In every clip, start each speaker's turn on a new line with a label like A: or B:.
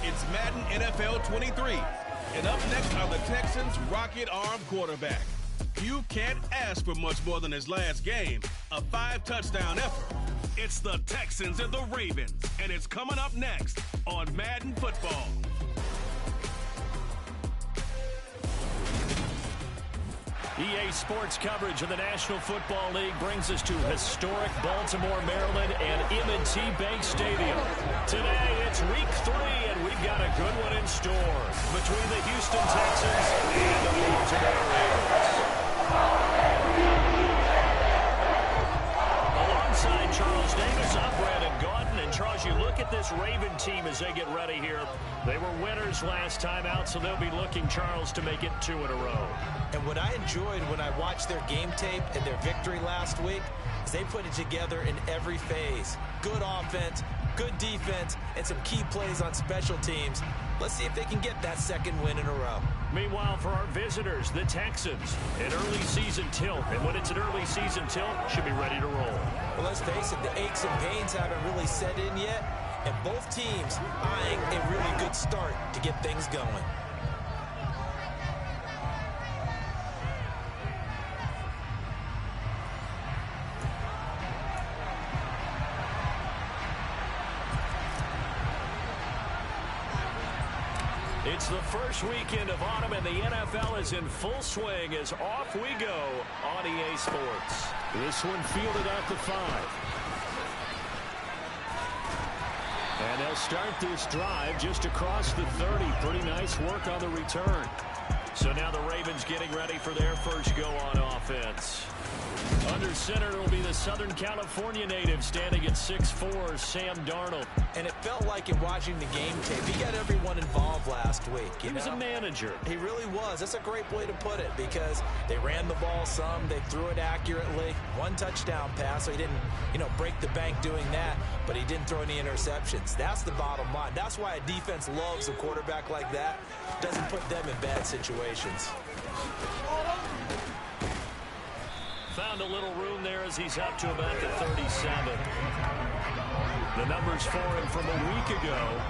A: It's Madden NFL 23. And up next are the Texans' rocket-arm quarterback. You can't ask for much more than his last game, a 5-touchdown effort. It's the Texans and the Ravens, and it's coming up next on Madden Football.
B: EA Sports coverage of the National Football League brings us to historic Baltimore, Maryland, and M&T Bank Stadium. Today, it's Week 3, and we've got a good one in store between the Houston Texans and the Baltimore Ravens. Alongside Charles Davis, I'm Brandon Gaudin. And Charles, you look at this Raven team as they get ready here. They were winners last time out, so they'll be looking, Charles, to make it 2 in a row.
C: And what I enjoyed when I watched their game tape and their victory last week is they put it together in every phase. Good offense, good defense, and some key plays on special teams. Let's see if they can get that second win in a row.
B: Meanwhile, for our visitors, the Texans, an early season tilt. And when it's an early season tilt, should be ready to roll.
C: Well, let's face it, the aches and pains haven't really set in yet. And both teams eyeing a really good start to get things going.
B: It's the first weekend of autumn, and the NFL is in full swing as off we go on EA Sports. This one fielded at the 5. And they'll start this drive just across the 30. Pretty nice work on the return. So now the Ravens getting ready for their first go on offense. Under center, it'll be the Southern California native standing at 6'4", Sam Darnold.
C: And it felt like in watching the game tape, he got everyone involved last week.
B: He was a manager.
C: He really was. That's a great way to put it because they ran the ball some, they threw it accurately. 1 touchdown pass, so he didn't, break the bank doing that, but he didn't throw any interceptions. That's the bottom line. That's why a defense loves a quarterback like that. Doesn't put them in bad situations.
B: Found a little room there as he's up to about the 37. The numbers for him from a week ago: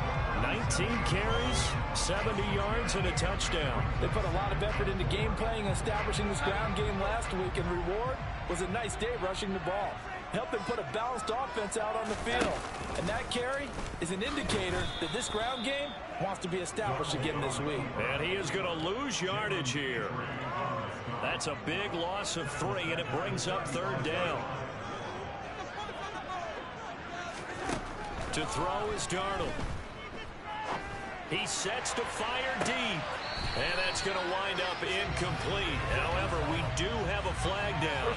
B: 19 carries, 70 yards, and a touchdown.
D: They put a lot of effort into game playing and establishing this ground game last week, and reward was a nice day rushing the ball. Helped them put a balanced offense out on the field. And that carry is an indicator that this ground game wants to be established again this week.
B: And he is going to lose yardage here. That's a big loss of 3, and it brings up 3rd down. To throw is Darnold. He sets to fire deep. And that's going to wind up incomplete. However, we do have a flag down.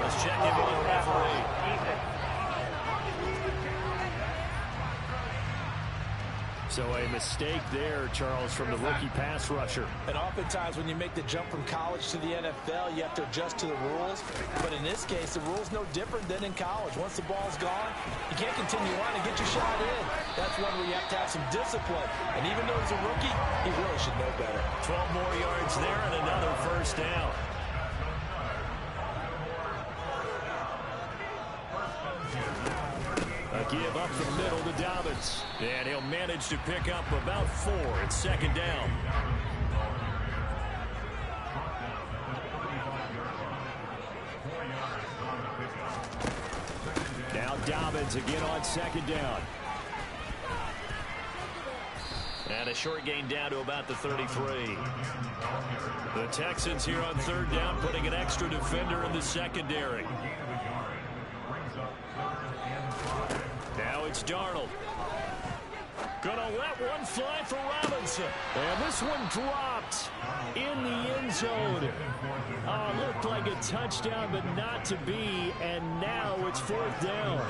B: Let's check in with the referee. So a mistake there, Charles, from the rookie pass rusher.
C: And oftentimes when you make the jump from college to the NFL, you have to adjust to the rules. But in this case, the rule's no different than in college. Once the ball's gone, you can't continue on and get your shot in. That's one where you have to have some discipline. And even though he's a rookie, he really should know better.
B: 12 more yards there and another 1st down. A give up the middle to Dobbins. And he'll manage to pick up about 4. It's 2nd down. Now Dobbins again on 2nd down. And a short gain down to about the 33. The Texans here on 3rd down, putting an extra defender in the secondary. Now it's Darnold. Gonna let one fly for Robinson. And this one dropped in the end zone. Looked like a touchdown, but not to be. And now it's 4th down.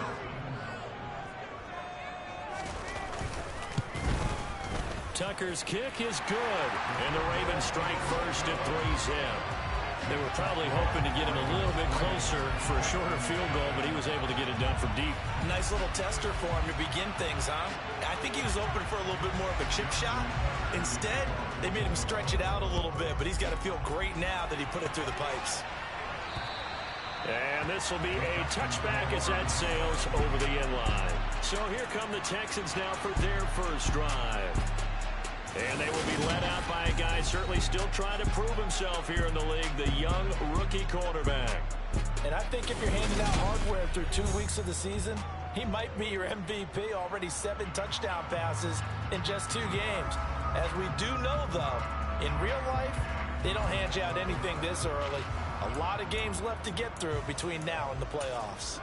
B: Tucker's kick is good. And the Ravens strike first at 3-zip. They were probably hoping to get him a little bit closer for a shorter field goal, but he was able to get it done from deep.
C: Nice little tester for him to begin things, huh? I think he was open for a little bit more of a chip shot. Instead, they made him stretch it out a little bit, but he's got to feel great now that he put it through the pipes.
B: And this will be a touchback as that sails over the end line. So here come the Texans now for their first drive. And they will be led out by a guy certainly still trying to prove himself here in the league, the young rookie quarterback.
D: And I think if you're handing out hardware through 2 weeks of the season, he might be your MVP. Already 7 touchdown passes in just 2 games. As we do know, though, in real life, they don't hand you out anything this early. A lot of games left to get through between now and the playoffs.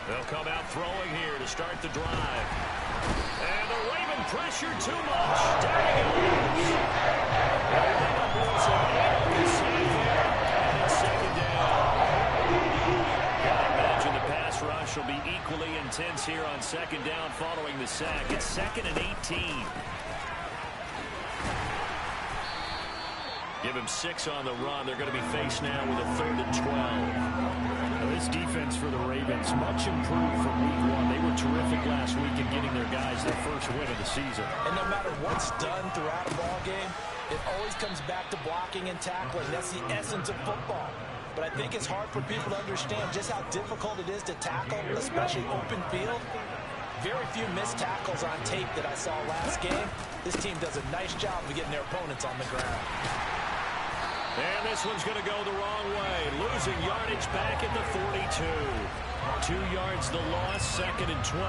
B: They'll come out throwing here to start the drive. And the Raven pressure too much. Down he goes. And it's second down. Gotta imagine the pass rush will be equally intense here on second down following the sack. It's 2nd and 18. Give him 6 on the run. They're going to be faced now with a 3rd and 12. Now this defense for the Ravens, much improved from week 1. They were terrific last week in getting their guys their first win of the season.
D: And no matter what's done throughout a ball game, it always comes back to blocking and tackling. That's the essence of football. But I think it's hard for people to understand just how difficult it is to tackle, especially open field. Very few missed tackles on tape that I saw last game. This team does a nice job of getting their opponents on the ground.
B: And this one's going to go the wrong way. Losing yardage back at the 42. 2 yards the loss, 2nd and 12.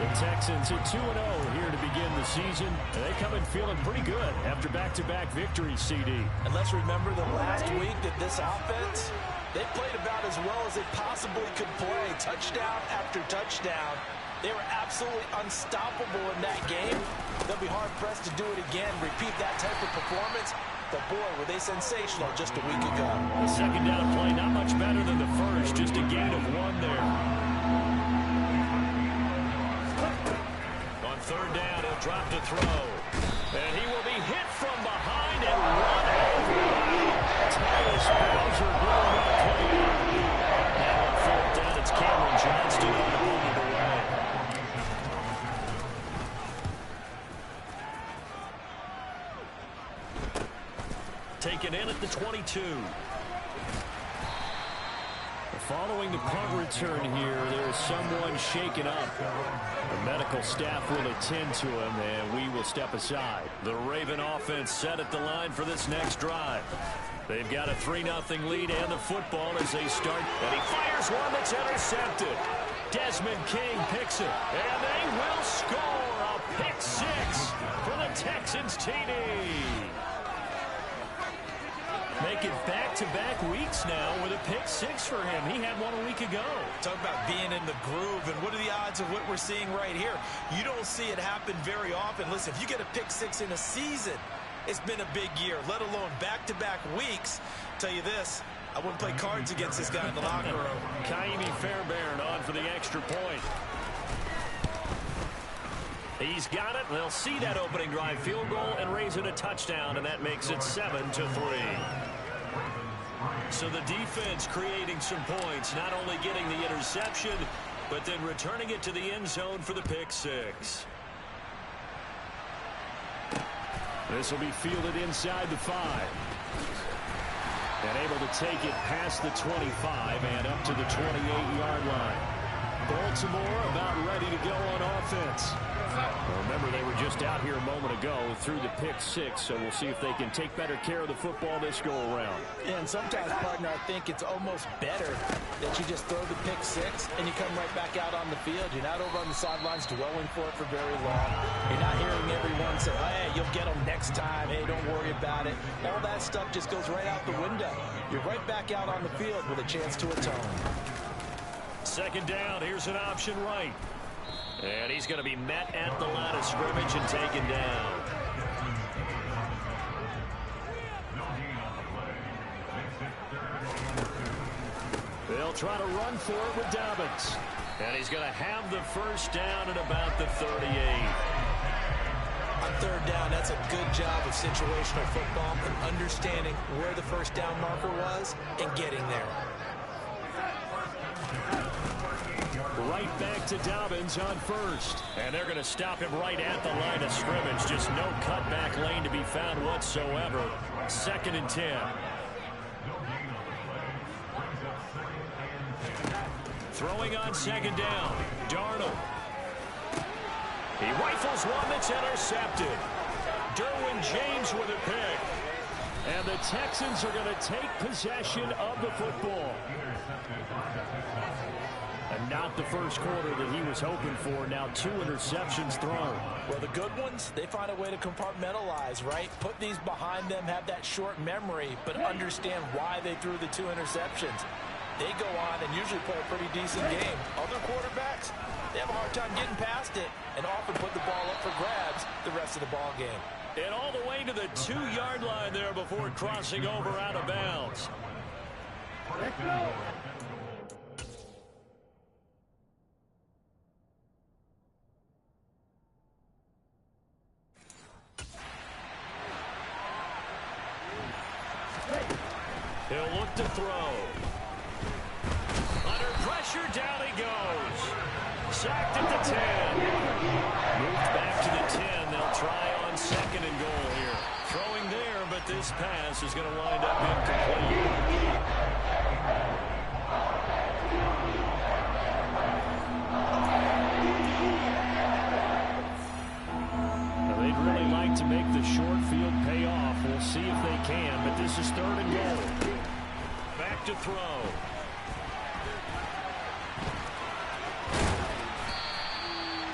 B: The Texans are 2-0 here to begin the season. And they come in feeling pretty good after back-to-back victories, CD.
D: And let's remember that last week that this offense, they played about as well as they possibly could play. Touchdown after touchdown. They were absolutely unstoppable in that game. They'll be hard-pressed to do it again, repeat that type of performance. But boy, were they sensational just a week ago.
B: The second down play, not much better than the first, just a gain of 1 there. On 3rd down, he'll drop to throw. And he will be hit from behind and run over. Tyus Bowser will not play out. Now on 4th down, it's Cameron Johnston on the move away. Taken in at the 22. Following the punt return here, there is someone shaken up. The medical staff will attend to him, and we will step aside. The Raven offense set at the line for this next drive. They've got a 3-0 lead and the football as they start. And he fires one that's intercepted. Desmond King picks it, and they will score a pick 6 for the Texans TD. Make it back-to-back weeks now with a pick 6 for him. He had one a week ago.
D: Talk about being in the groove, and what are the odds of what we're seeing right here? You don't see it happen very often. Listen, if you get a pick 6 in a season, it's been a big year, let alone back-to-back weeks. Tell you this, I wouldn't play cards against this guy in the locker room.
B: Kaimi Fairbairn on for the extra point. He's got it. They'll see that opening drive field goal and raise it a touchdown, and that makes it 7-3. So the defense creating some points, not only getting the interception, but then returning it to the end zone for the pick 6. This will be fielded inside the 5. And able to take it past the 25 and up to the 28-yard line. Baltimore about ready to go on offense. Well, remember, they were just out here a moment ago through the pick 6, so we'll see if they can take better care of the football this go-around.
D: Yeah, and sometimes, partner, I think it's almost better that you just throw the pick 6 and you come right back out on the field. You're not over on the sidelines dwelling for it for very long. You're not hearing everyone say, hey, you'll get them next time. Hey, don't worry about it. All that stuff just goes right out the window. You're right back out on the field with a chance to atone.
B: Second down, here's an option right. And he's going to be met at the line of scrimmage and taken down. They'll try to run for it with Dobbins. And he's going to have the first down at about the 38.
D: On 3rd down, that's a good job of situational football and understanding where the first down marker was and getting there.
B: Right back to Dobbins on first. And they're going to stop him right at the line of scrimmage. Just no cutback lane to be found whatsoever. 2nd and 10. Throwing on 2nd down. Darnold. He rifles one that's intercepted. Derwin James with a pick. And the Texans are going to take possession of the football. And not the first quarter that he was hoping for. Now 2 interceptions thrown.
D: Well, the good ones, they find a way to compartmentalize, right? Put these behind them, have that short memory, but understand why they threw the 2 interceptions. They go on and usually play a pretty decent game. Other quarterbacks, they have a hard time getting past it and often put the ball up for grabs the rest of the ball game.
B: And all the way to the 2-yard line there before crossing over out of bounds.
E: Let's go.
B: He'll look to throw. Under pressure, down he goes. Sacked at the 10. Moved back to the 10. They'll try on 2nd and goal here. Throwing there, but this pass is going to wind up incomplete. They'd really like to make the short field pay off. We'll see if they can, but this is 3rd and goal. Back to throw.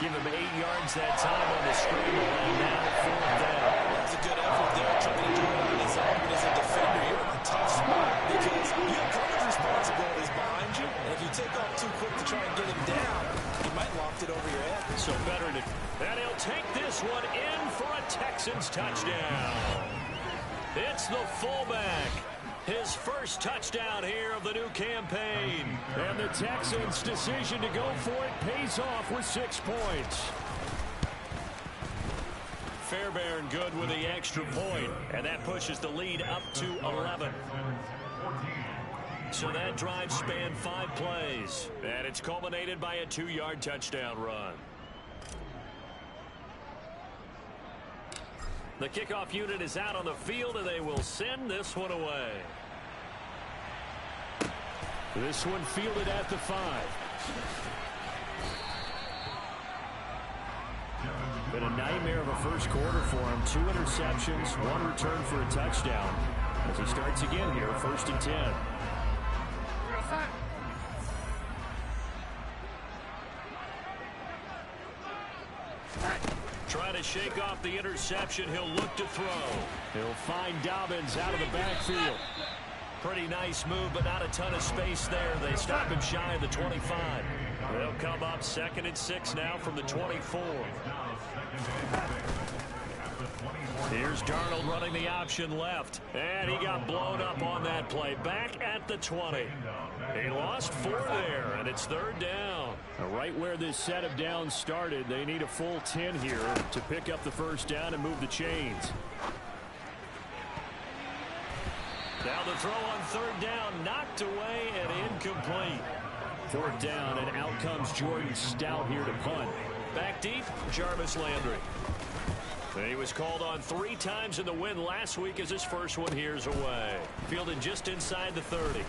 B: Give him 8 yards that time on the scramble, and now 4th down.
C: That's a good effort there, trying to do it on his own. But as a defender, you're in a tough spot because you have coverage responsibilities behind you. And if you take off too quick to try and get him down, you might loft it over your head.
B: So better to... And he'll take this one in for a Texans touchdown. It's the fullback. His first touchdown here of the new campaign. And the Texans' decision to go for it pays off with 6 points. Fairbairn good with the extra point, and that pushes the lead up to 11. So that drive spanned 5 plays, and it's culminated by a 2-yard touchdown run. The kickoff unit is out on the field, and they will send this one away. This one fielded at the 5. Been a nightmare of a first quarter for him. 2 interceptions, 1 return for a touchdown. As he starts again here, 1st and 10. Trying to shake off the interception. He'll look to throw. He'll find Dobbins out of the backfield. Pretty nice move, but not a ton of space there. They stop him shy of the 25. They'll come up 2nd and 6 now from the 24. Here's Darnold running the option left. And he got blown up on that play. Back at the 20. He lost 4 there, and it's 3rd down. Right where this set of downs started, they need a full 10 here to pick up the first down and move the chains. Now the throw on 3rd down, knocked away and incomplete. 4th down, and out comes Jordan Stout here to punt. Back deep, Jarvis Landry. He was called on 3 times in the win last week as his first one here's away. Fielded just inside the 30.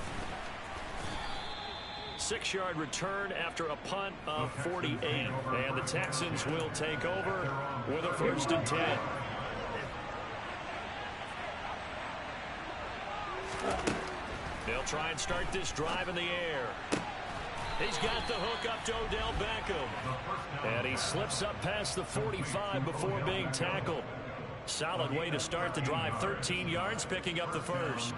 B: 6-yard return after a punt of 48. And the Texans will take over with a 1st and 10. They'll try and start this drive in the air. He's got the hook up to Odell Beckham. And he slips up past the 45 before being tackled. Solid way to start the drive. 13 yards, picking up the first.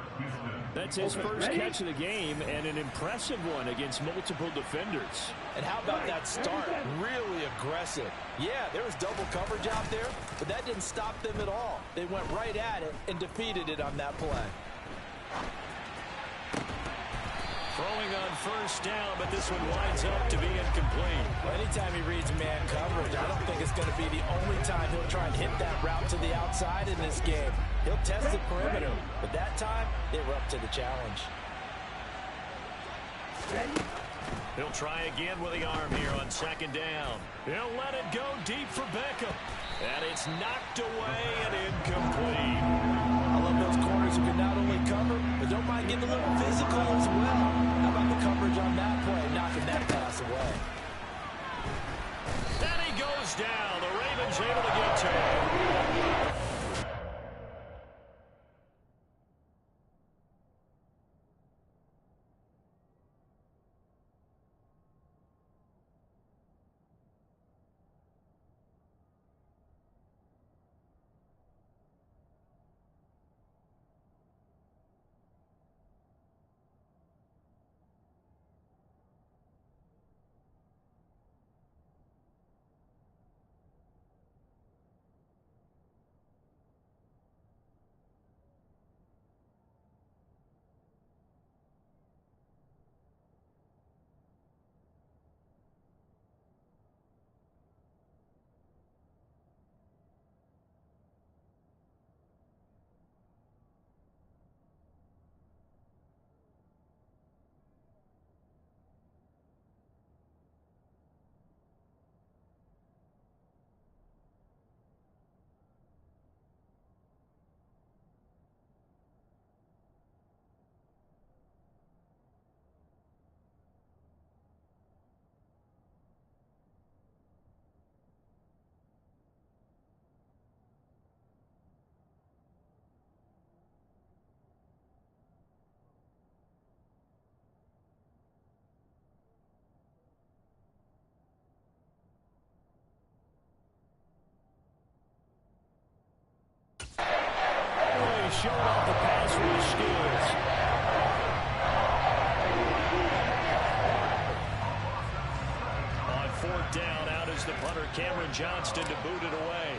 B: That's his first catch of the game, and an impressive one against multiple defenders.
D: And how about that start? Really aggressive. Yeah, there was double coverage out there, but that didn't stop them at all. They went right at it and defeated it on that play.
B: Throwing on 1st down, but this one winds up to be incomplete.
D: Well, anytime he reads man coverage, I don't think it's going to be the only time he'll try and hit that route to the outside in this game. He'll test the perimeter, but that time, they were up to the challenge.
E: Ready?
B: He'll try again with the arm here on second down. He'll let it go deep for Beckham. And it's knocked away and incomplete.
D: I love those corners who can not only cover, but don't mind getting a little physical as well. How about the coverage on that play, knocking that pass away?
B: And he goes down. The Ravens able to get to him. Showing off the pass rush skills. On fourth down, out is the punter, Cameron Johnston, to boot it away.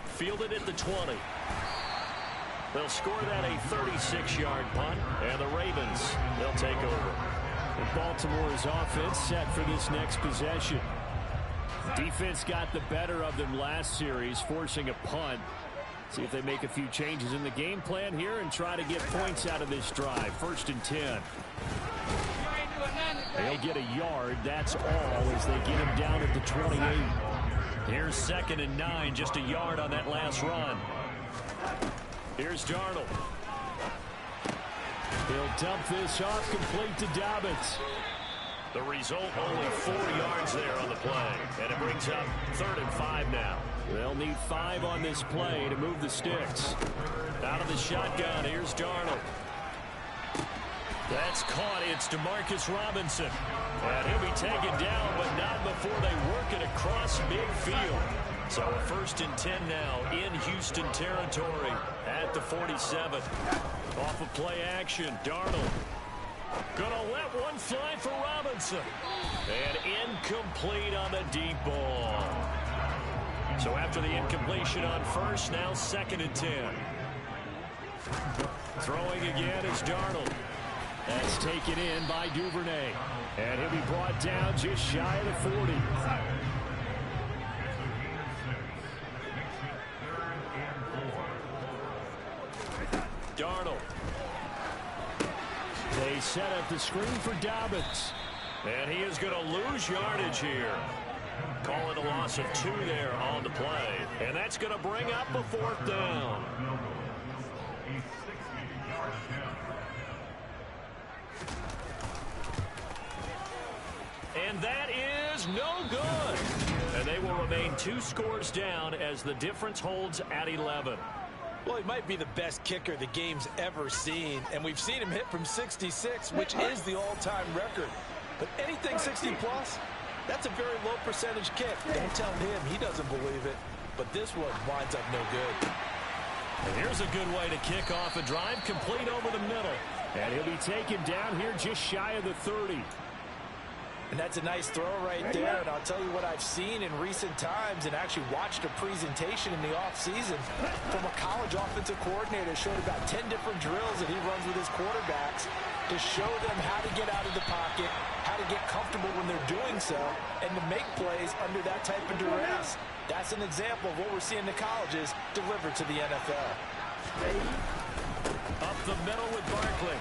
B: Fielded at the 20. They'll score that a 36-yard punt, and the Ravens, they'll take over.
F: And Baltimore's offense set for this next possession. Defense got the better of them last series, forcing a punt. See if they make a few changes in the game plan here and try to get points out of this drive. 1st and 10. They'll get a yard. That's all as they get him down at the 28.
B: Here's 2nd and 9, just a yard on that last run. Here's Darnold.
F: He'll dump this off, complete to Dobbins.
B: The result, only 4 yards there on the play. And it brings up 3rd and 5 now.
F: They'll need 5 on this play to move the sticks.
B: Out of the shotgun, here's Darnold. That's caught. It's DeMarcus Robinson. And he'll be taken down, but not before they work it across midfield. So a 1st and 10 now in Houston territory at the 47. Off of play action, Darnold. Gonna let one fly for Robinson. And incomplete on the deep ball. So after the incompletion on first, now 2nd and 10. Throwing again is Darnold.
F: That's taken in by Duvernay. And he'll be brought down just shy of the 40.
B: Darnold.
F: They set up the screen for Dobbins.
B: And he is going to lose yardage here. Call it a loss of 2 there on the play. And that's going to bring up a 4th down. And that is no good. And they will remain 2 scores down as the difference holds at 11.
D: Well, he might be the best kicker the game's ever seen, and we've seen him hit from 66, which is the all-time record. But anything 60-plus, that's a very low percentage kick. Don't tell him he doesn't believe it, but this one winds up no good.
B: And here's a good way to kick off a drive, complete over the middle.
F: And he'll be taken down here just shy of the 30.
D: And that's a nice throw right there. And I'll tell you what I've seen in recent times and actually watched a presentation in the offseason from a college offensive coordinator. Showed about 10 different drills that he runs with his quarterbacks to show them how to get out of the pocket, how to get comfortable when they're doing so, and to make plays under that type of duress. That's an example of what we're seeing in the colleges delivered to the NFL.
B: Up the middle with Barkley.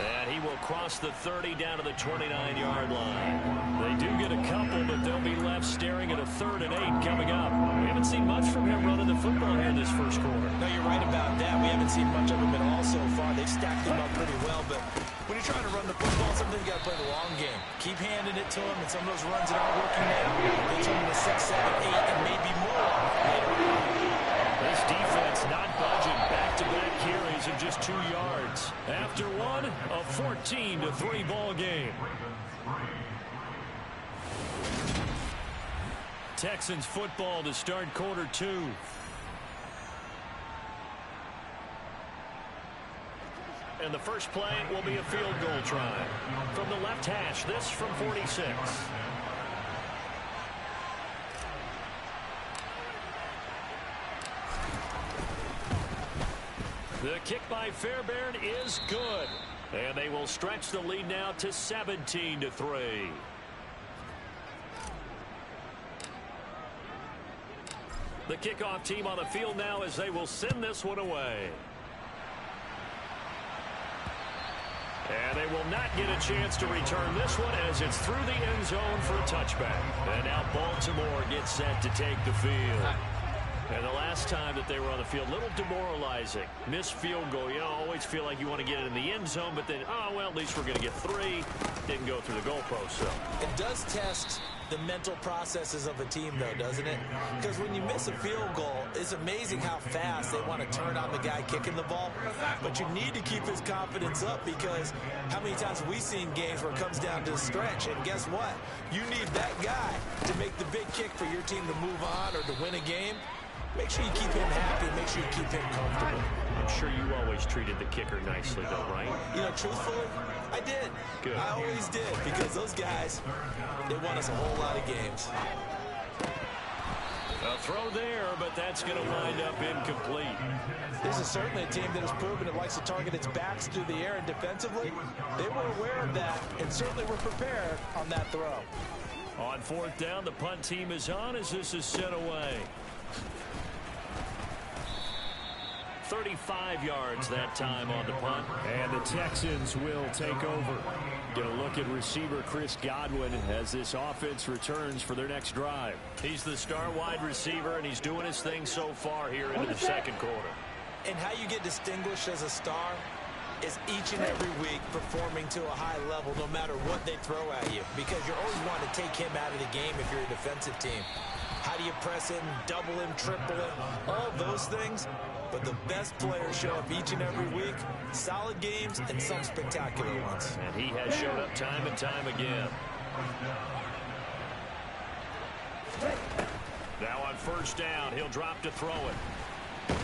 B: And he will cross the 30 down to the 29-yard line. They do get a couple, but they'll be left staring at a 3rd and 8 coming up. We haven't seen much from him running the football here this first quarter.
C: No, you're right about that. We haven't seen much of him at all so far. They've stacked him up pretty well, but when you're trying to run the football, sometimes you got to play the long game. Keep handing it to him, and some of those runs that aren't working now, they turn into 6, 7, 8, and maybe more later on.
B: This defense not budging. Back-to-back carries of just 2 yards. After one, a 14-3 ball game. Texans football to start quarter 2. And the first play will be a field goal try. From the left hash, this from 46. The kick by Fairbairn is good. And they will stretch the lead now to 17-3. The kickoff team on the field now as they will send this one away. And they will not get a chance to return this one as it's through the end zone for a touchback. And now Baltimore gets set to take the field. And the last time that they were on the field, a little demoralizing. Missed field goal. You always feel like you want to get it in the end zone, but then, oh, well, at least we're going to get 3. Didn't go through the goalpost, so.
C: It does test the mental processes of a team, though, doesn't it? Because when you miss a field goal, it's amazing how fast they want to turn on the guy kicking the ball. But you need to keep his confidence up because how many times have we seen games where it comes down to a stretch? And guess what? You need that guy to make the big kick for your team to move on or to win a game. Make sure you keep him happy. Make sure you keep him comfortable.
B: I'm sure you always treated the kicker nicely, though, right?
C: You know, truthfully, I did.
B: Good.
C: I always did because those guys, they won us a whole lot of games.
B: A throw there, but that's going to wind up incomplete.
C: This is certainly a team that has proven it likes to target its backs through the air and defensively. They were aware of that and certainly were prepared on that throw.
B: On 4th down, the punt team is on as this is sent away. 35 yards that time on the punt.
F: And the Texans will take over. Going to look at receiver Chris Godwin as this offense returns for their next drive.
B: He's the star wide receiver, and he's doing his thing so far here into the second quarter.
C: And how you get distinguished as a star is each and every week performing to a high level no matter what they throw at you. Because you're always wanting to take him out of the game if you're a defensive team. How do you press him, double him, triple him, all those things? But the best players show up each and every week. Solid games and some spectacular ones.
B: And he has showed up time and time again. Now on 1st down, he'll drop to throw it.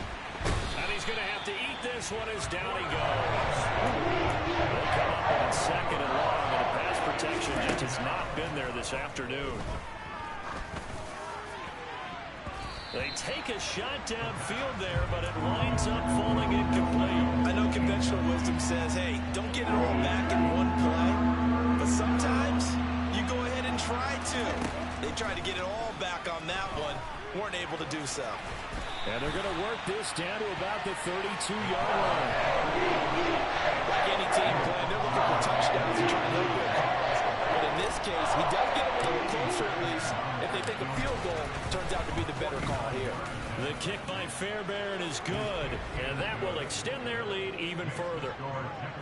B: And he's going to have to eat this one as down he goes. They'll come up on 2nd and long, and the pass protection just has not been there this afternoon. They take a shot downfield there, but it winds up falling incomplete.
C: I know conventional wisdom says, hey, don't get it all back in one play. But sometimes you go ahead and try to. They tried to get it all back on that one. Weren't able to do so.
F: And they're going to work this down to about the 32-yard line.
C: Like any team playing, they're looking for touchdowns and trying to help their cause. But in this case, he does get a little closer at least. If they think a field goal turns out to be the better call here.
B: The kick by Fairbairn is good, and that will extend their lead even further.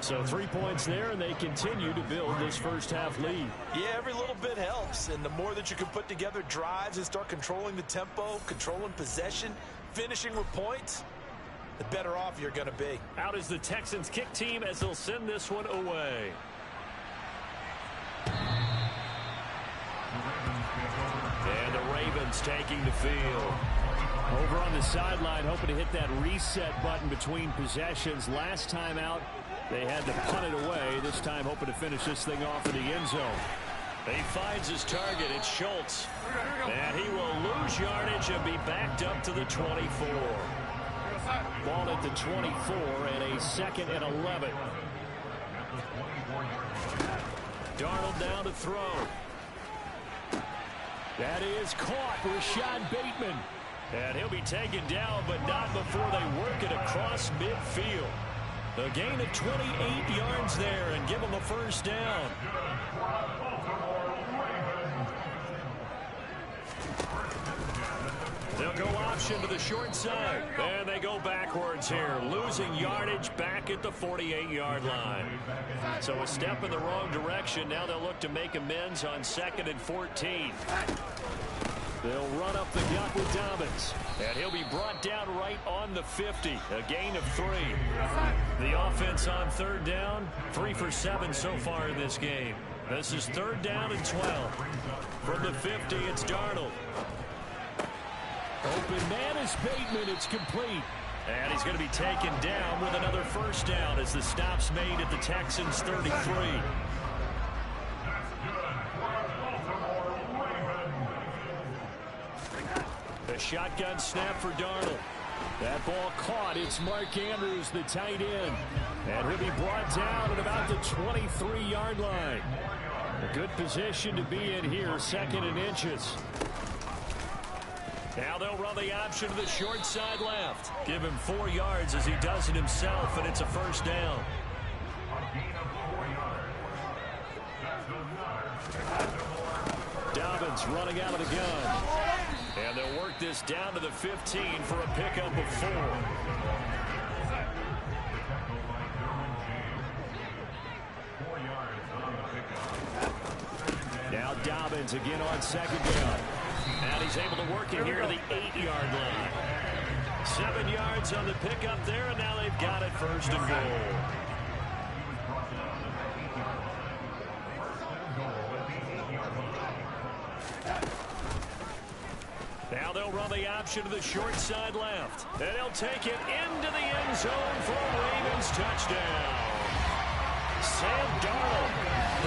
F: So 3 points there, and they continue to build this first half lead.
C: Yeah, every little bit helps, and the more that you can put together drives and start controlling the tempo, controlling possession, finishing with points, the better off you're going to be.
B: Out is the Texans kick team as they'll send this one away. And the Ravens taking the field.
F: Over on the sideline, hoping to hit that reset button between possessions. Last time out, they had to punt it away. This time hoping to finish this thing off in the end zone.
B: He finds his target. It's Schultz. And he will lose yardage and be backed up to the 24.
F: Ball at the 24 and a 2nd and 11.
B: Darnold down to throw.
F: That is caught. Rashad Bateman.
B: And he'll be taken down, but not before they work it across midfield. A gain of 28 yards there and give them a first down. They'll go option to the short side. And they go backwards here, losing yardage back at the 48-yard line. So a step in the wrong direction. Now they'll look to make amends on 2nd and 14. They'll run up the gut with Dobbins. And he'll be brought down right on the 50. A gain of 3. The offense on 3rd down, 3 for 7 so far in this game. This is 3rd down and 12. From the 50, it's Darnold. Open man is Bateman. It's complete. And he's going to be taken down with another first down as the stop's made at the Texans' 33. A shotgun snap for Darnold. That ball caught. It's Mark Andrews, the tight end. And he'll be brought down at about the 23-yard line. A good position to be in here, 2nd and inches. Now they'll run the option to the short side left. Give him 4 yards as he does it himself, and it's a first down. Dobbins running out of the gun. And they'll work this down to the 15 for a pickup of 4. Now Dobbins again on 2nd down. And he's able to work it here to the 8-yard line. 7 yards on the pickup there, and now they've got it 1st and goal. Now they'll run the option to the short side left. And he'll take it into the end zone for a Ravens touchdown. Sam Darnold,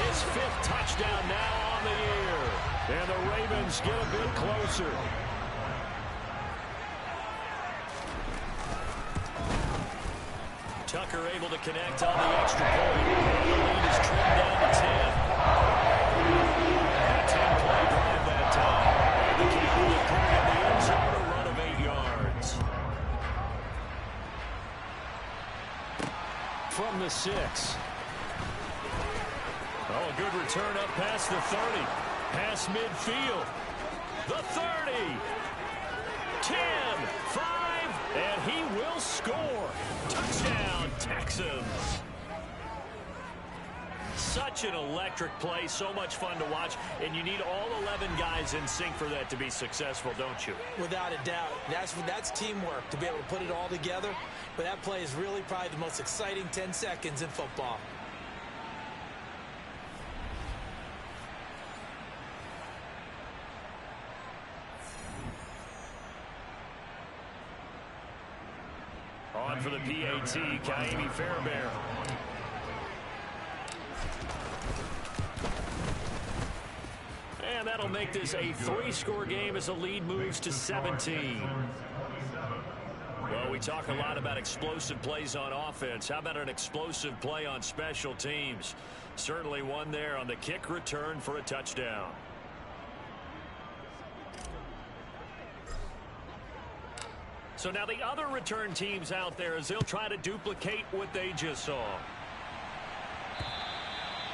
B: his 5th touchdown now on the year. And the Ravens get a bit closer. Tucker able to connect on the extra point. The lead is trimmed down to 10. A 10-play drive that time. And the keeper will put it in the end zone, a run of 8 yards. From the 6. Oh, a good return up past the 30. Past midfield. The 30. 10, 5, and he will score. Touchdown, Texans. Such an electric play, so much fun to watch, and you need all 11 guys in sync for that to be successful, don't you?
C: Without a doubt. That's teamwork, to be able to put it all together. But that play is really probably the most exciting 10 seconds in football.
B: On for the PAT, Kaimi Fairbairn. And that'll make this a 3-score game as the lead moves to 17. Well, we talk a lot about explosive plays on offense. How about an explosive play on special teams? Certainly one there on the kick return for a touchdown. So now the other return teams out there as they'll try to duplicate what they just saw.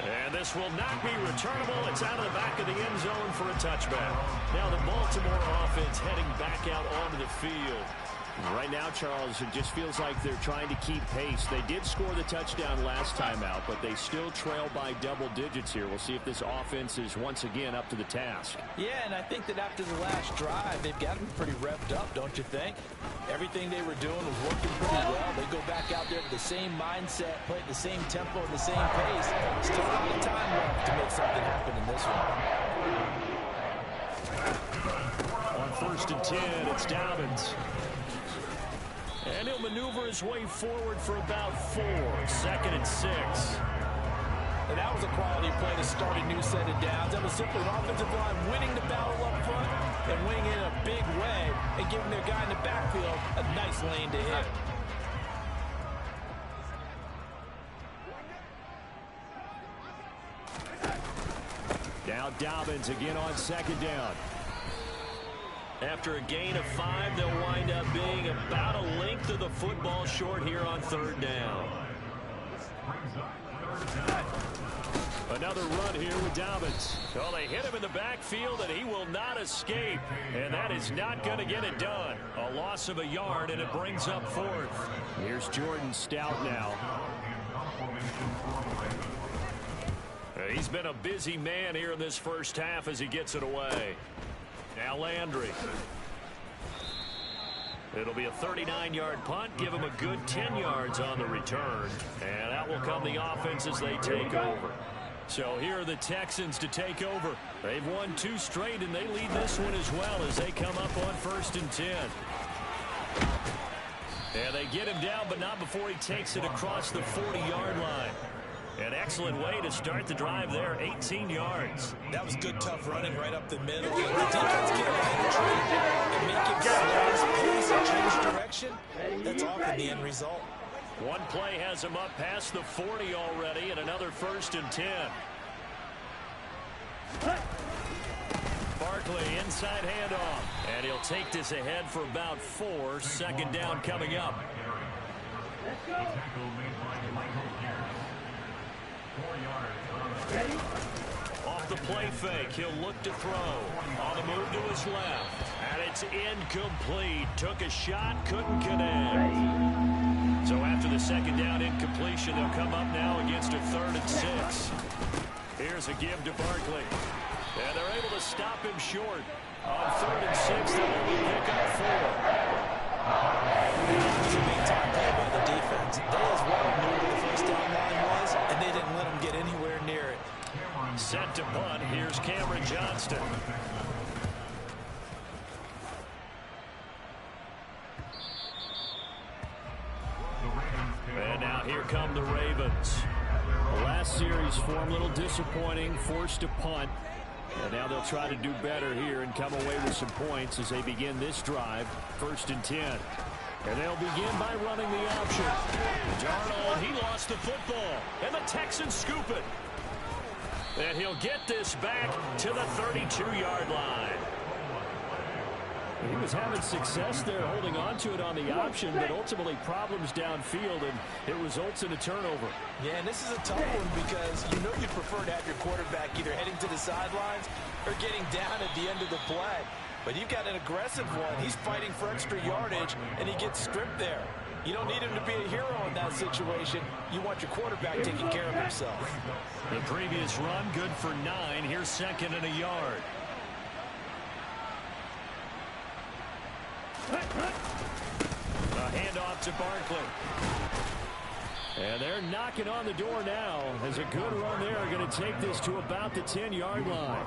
B: And this will not be returnable. It's out of the back of the end zone for a touchback. Now the Baltimore offense heading back out onto the field.
F: Right now, Charles, it just feels like they're trying to keep pace. They did score the touchdown last time out, but they still trail by double digits here. We'll see if this offense is once again up to the task.
D: Yeah, and I think that after the last drive, they've got to be pretty revved up, don't you think? Everything they were doing was working pretty well. They go back out there with the same mindset, play at the same tempo, at the same pace. Still a lot of time left to make something happen in this one.
B: On 1st and 10, it's Dobbins. And he'll maneuver his way forward for about 4. 2nd and 6.
D: And that was a quality play to start a new set of downs. That was simply an offensive line winning the battle up front and winning in a big way and giving their guy in the backfield a nice lane to hit.
F: Now Dobbins again on 2nd down.
B: After a gain of 5, they'll wind up being about a length of the football short here on 3rd down. Another run here with Dobbins. Well, they hit him in the backfield, and he will not escape. And that is not going to get it done. A loss of a yard, and it brings up 4th. Here's Jordan Stout now. He's been a busy man here in this first half as he gets it away. Now Landry. It'll be a 39-yard punt. Give him a good 10 yards on the return. And out will come the offense as they take over. So here are the Texans to take over. They've won 2 straight, and they lead this one as well as they come up on 1st and 10. And they get him down, but not before he takes it across the 40-yard line. An excellent way to start the drive there, 18 yards.
C: That was good, tough running right up the middle. The defense can't penetrate and make him slow his pace and change direction. That's often the end result.
B: One play has him up past the 40 already, and another 1st and 10. Barkley, inside handoff. And he'll take this ahead for about 4. 2nd down coming up. Off the play fake, he'll look to throw. On the move to his left. And it's incomplete. Took a shot, couldn't connect. So after the 2nd down incompletion, they'll come up now against a 3rd and 6. Here's a give to Barkley. And they're able to stop him short. On 3rd and 6, they'll only pick up 4.
C: It's a big-time play by the defense. They as well knew where the first down line was, and they didn't let them get anywhere near it.
B: Set to punt. Here's Cameron Johnston. And now here come the Ravens. The last series for them, a little disappointing, forced to punt. And now they'll try to do better here and come away with some points as they begin this drive, 1st and 10. And they'll begin by running the option. Darnold, he lost the football, and the Texans scoop it. And he'll get this back to the 32-yard line. He was having success there holding on to it on the option, but ultimately problems downfield, and it results in a turnover.
C: Yeah, and this is a tough one because you know you'd prefer to have your quarterback either heading to the sidelines or getting down at the end of the play. But you've got an aggressive one. He's fighting for extra yardage, and he gets stripped there. You don't need him to be a hero in that situation. You want your quarterback taking care of himself.
B: The previous run, good for 9. Here's 2nd and a yard. A handoff to Barkley. And they're knocking on the door now as a good run there are going to take this to about the 10-yard line.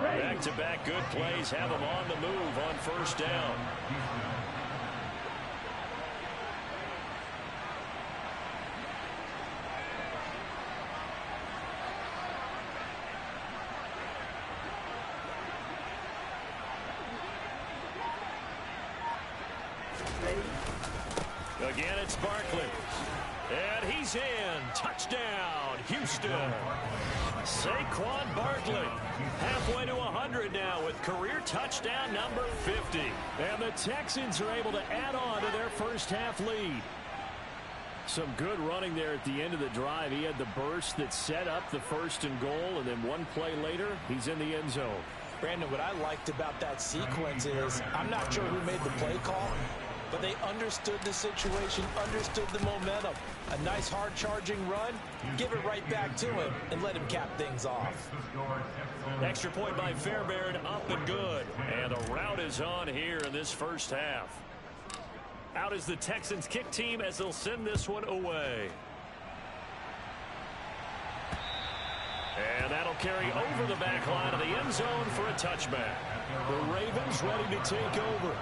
B: Back-to-back good plays have them on the move on 1st down. Again, it's Barkley. And he's in. Touchdown, Houston. Saquon Barkley. Halfway to 100 now with career touchdown number 50. And the Texans are able to add on to their first half lead. Some good running there at the end of the drive. He had the burst that set up the 1st and goal, and then one play later, he's in the end zone.
C: Brandon, what I liked about that sequence is I'm not sure who made the play call, but they understood the situation, understood the momentum. A nice hard-charging run, give it right back to him, and let him cap things off.
B: Extra point by Fairbairn, up and good. And the route is on here in this first half. Out is the Texans kick team as they'll send this one away. And that'll carry over the back line of the end zone for a touchback. The Ravens ready to take over.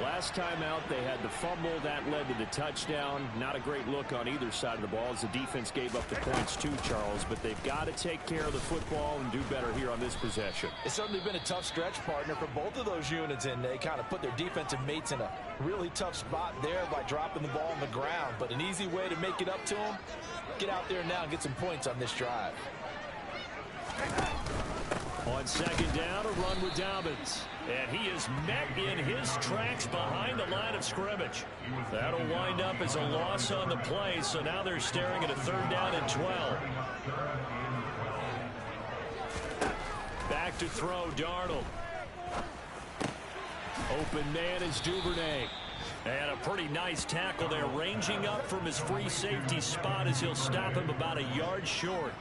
B: Last time out, they had the fumble. That led to the touchdown. Not a great look on either side of the ball as the defense gave up the points too, Charles. But they've got to take care of the football and do better here on this possession.
C: It's certainly been a tough stretch, partner, for both of those units, and they kind of put their defensive mates in a really tough spot there by dropping the ball on the ground. But an easy way to make it up to them, get out there now and get some points on this drive.
B: On 2nd down, a run with Dobbins. And he is met in his tracks behind the line of scrimmage. That'll wind up as a loss on the play, so now they're staring at a 3rd down and 12. Back to throw, Darnold. Open man is Duvernay. And a pretty nice tackle there, ranging up from his free safety spot as he'll stop him about a yard short.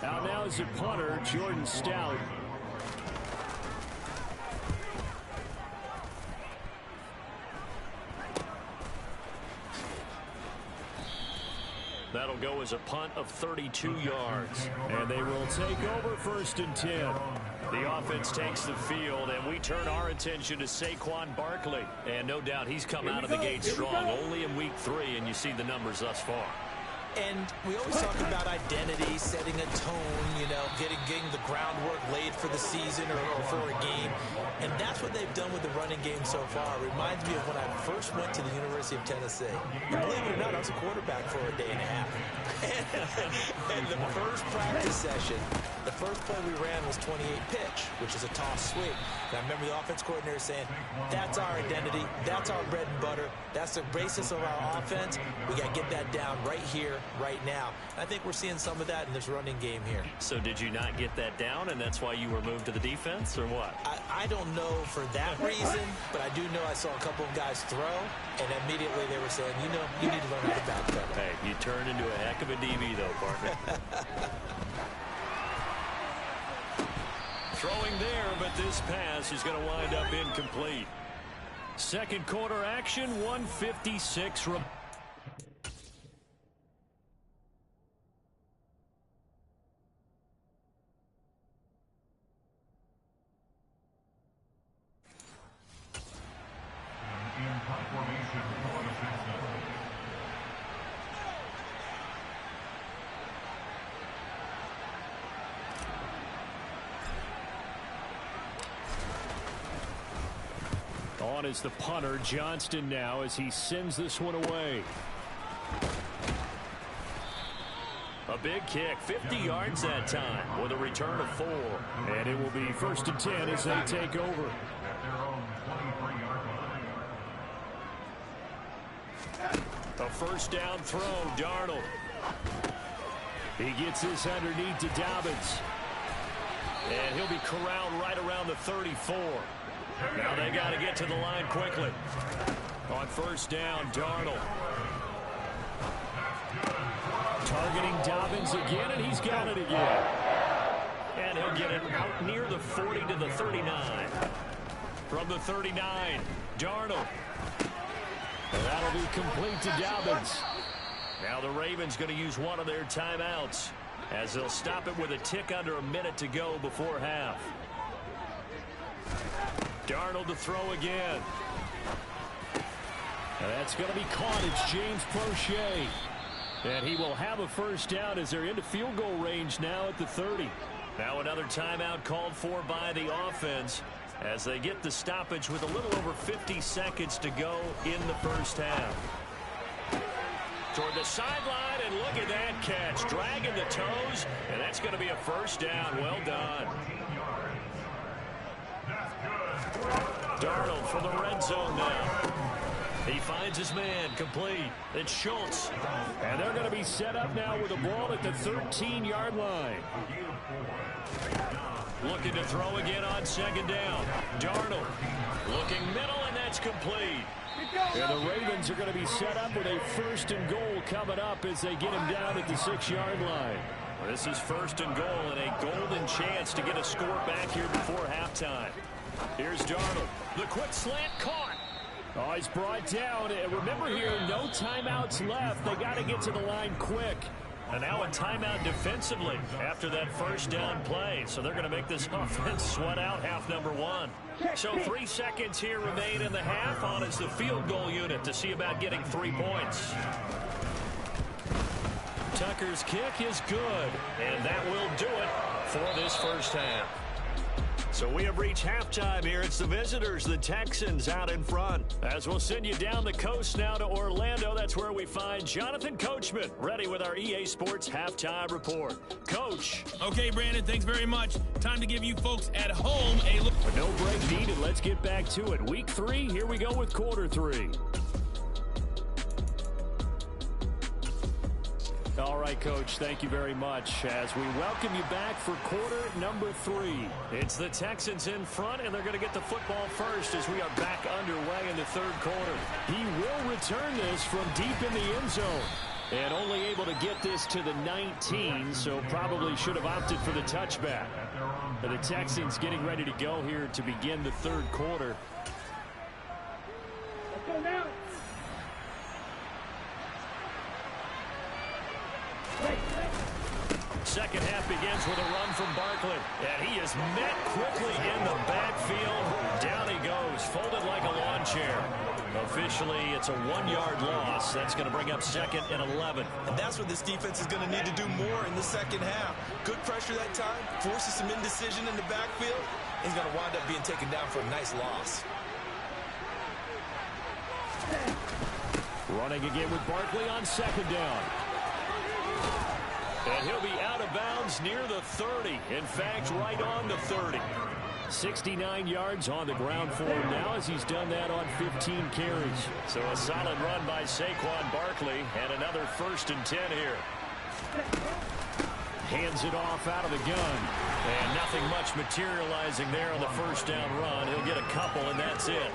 F: Out now is a punter, Jordan Stout.
B: That'll go as a punt of 32 yards.
F: And they will take over 1st and 10.
B: The offense takes the field, and we turn our attention to Saquon Barkley. And no doubt he's come out of the gate strong, only in week 3, and you see the numbers thus far.
C: And we always talk about identity, setting a tone, you know, getting the groundwork laid for the season or for a game. And that's what they've done with the running game so far. It reminds me of when I first went to the University of Tennessee. And believe it or not, I was a quarterback for a day and a half. And the first practice session, the first play we ran was 28 pitch, which is a toss sweep. And I remember the offense coordinator saying, that's our identity, that's our bread and butter, that's the basis of our offense. We got to get that down right here, right now. I think we're seeing some of that in this running game here.
B: So did you not get that down, and that's why you were moved to the defense, or what?
C: I don't know for that reason, but I do know I saw a couple of guys throw, and immediately they were saying, you know, you need to learn how to back pedal.
B: Hey, you turned into a heck of a DB, though, partner. Throwing there, but this pass is going to wind up incomplete. 2nd quarter action, 1:56 remaining.
F: On is the punter, Johnston, now as he sends this one away.
B: A big kick, 50 yards that time with a return of 4.
F: And it will be 1st and 10 as they take over.
B: A 1st down throw, Darnold.
F: He gets this underneath to Dobbins.
B: And he'll be corralled right around the 34. Now they got to get to the line quickly. On 1st down, Darnold.
F: Targeting Dobbins again, and he's got it again.
B: And he'll get it out near the 40 to the 39. From the 39, Darnold.
F: And that'll be complete to Dobbins.
B: Now the Ravens going to use one of their timeouts as they'll stop it with a tick under a minute to go before half. Darnold to throw again.
F: And that's going to be caught. It's James Prochet. And he will have a 1st down as they're into field goal range now at the 30.
B: Now another timeout called for by the offense as they get the stoppage with a little over 50 seconds to go in the 1st half. Toward the sideline, and look at that catch. Dragging the toes, and that's going to be a 1st down. Well done. Darnold for the red zone now. He finds his man, complete. It's Schultz.
F: And they're going to be set up now with the ball at the 13-yard line.
B: Looking to throw again on 2nd down. Darnold looking middle, and that's complete.
F: And the Ravens are going to be set up with a 1st and goal coming up as they get him down at the 6-yard line.
B: This is 1st and goal and a golden chance to get a score back here before halftime. Here's Darnold. The quick slant caught.
F: Oh, he's brought down. And remember here, no timeouts left. They got to get to the line quick.
B: And now a timeout defensively after that 1st down play. So they're going to make this offense sweat out half number 1. So 3 seconds here remain in the half. On is the field goal unit to see about getting 3 points. Tucker's kick is good. And that will do it for this 1st half. So we have reached halftime here. It's the visitors, the Texans, out in front. As we'll send you down the coast now to Orlando. That's where we find Jonathan Coachman, ready with our EA Sports halftime report. Coach.
A: Okay, Brandon, thanks very much. Time to give you folks at home a look.
F: No break needed. Let's get back to it. Week 3, here we go with quarter 3. All right, Coach, thank you very much as we welcome you back for quarter number 3.
B: It's the Texans in front, and they're going to get the football first as we are back underway in the third quarter.
F: He will return this from deep in the end zone. And only able to get this to the 19, so probably should have opted for the touchback. The Texans getting ready to go here to begin the third quarter.
E: Let's go now.
B: Second half begins with a run from Barkley. And he is met quickly in the backfield. Down he goes, folded like a lawn chair. Officially, it's a 1-yard loss. That's going to bring up 2nd and 11.
C: And that's what this defense is going to need to do more in the second half. Good pressure that time, forces some indecision in the backfield. He's going to wind up being taken down for a nice loss.
F: Running again with Barkley on 2nd down.
B: And he'll be out of bounds near the 30. In fact, right on the 30.
F: 69 yards on the ground for him now as he's done that on 15 carries.
B: So a solid run by Saquon Barkley and another 1st and 10 here.
F: Hands it off out of the gun.
B: And nothing much materializing there on the 1st down run. He'll get a couple, and that's it.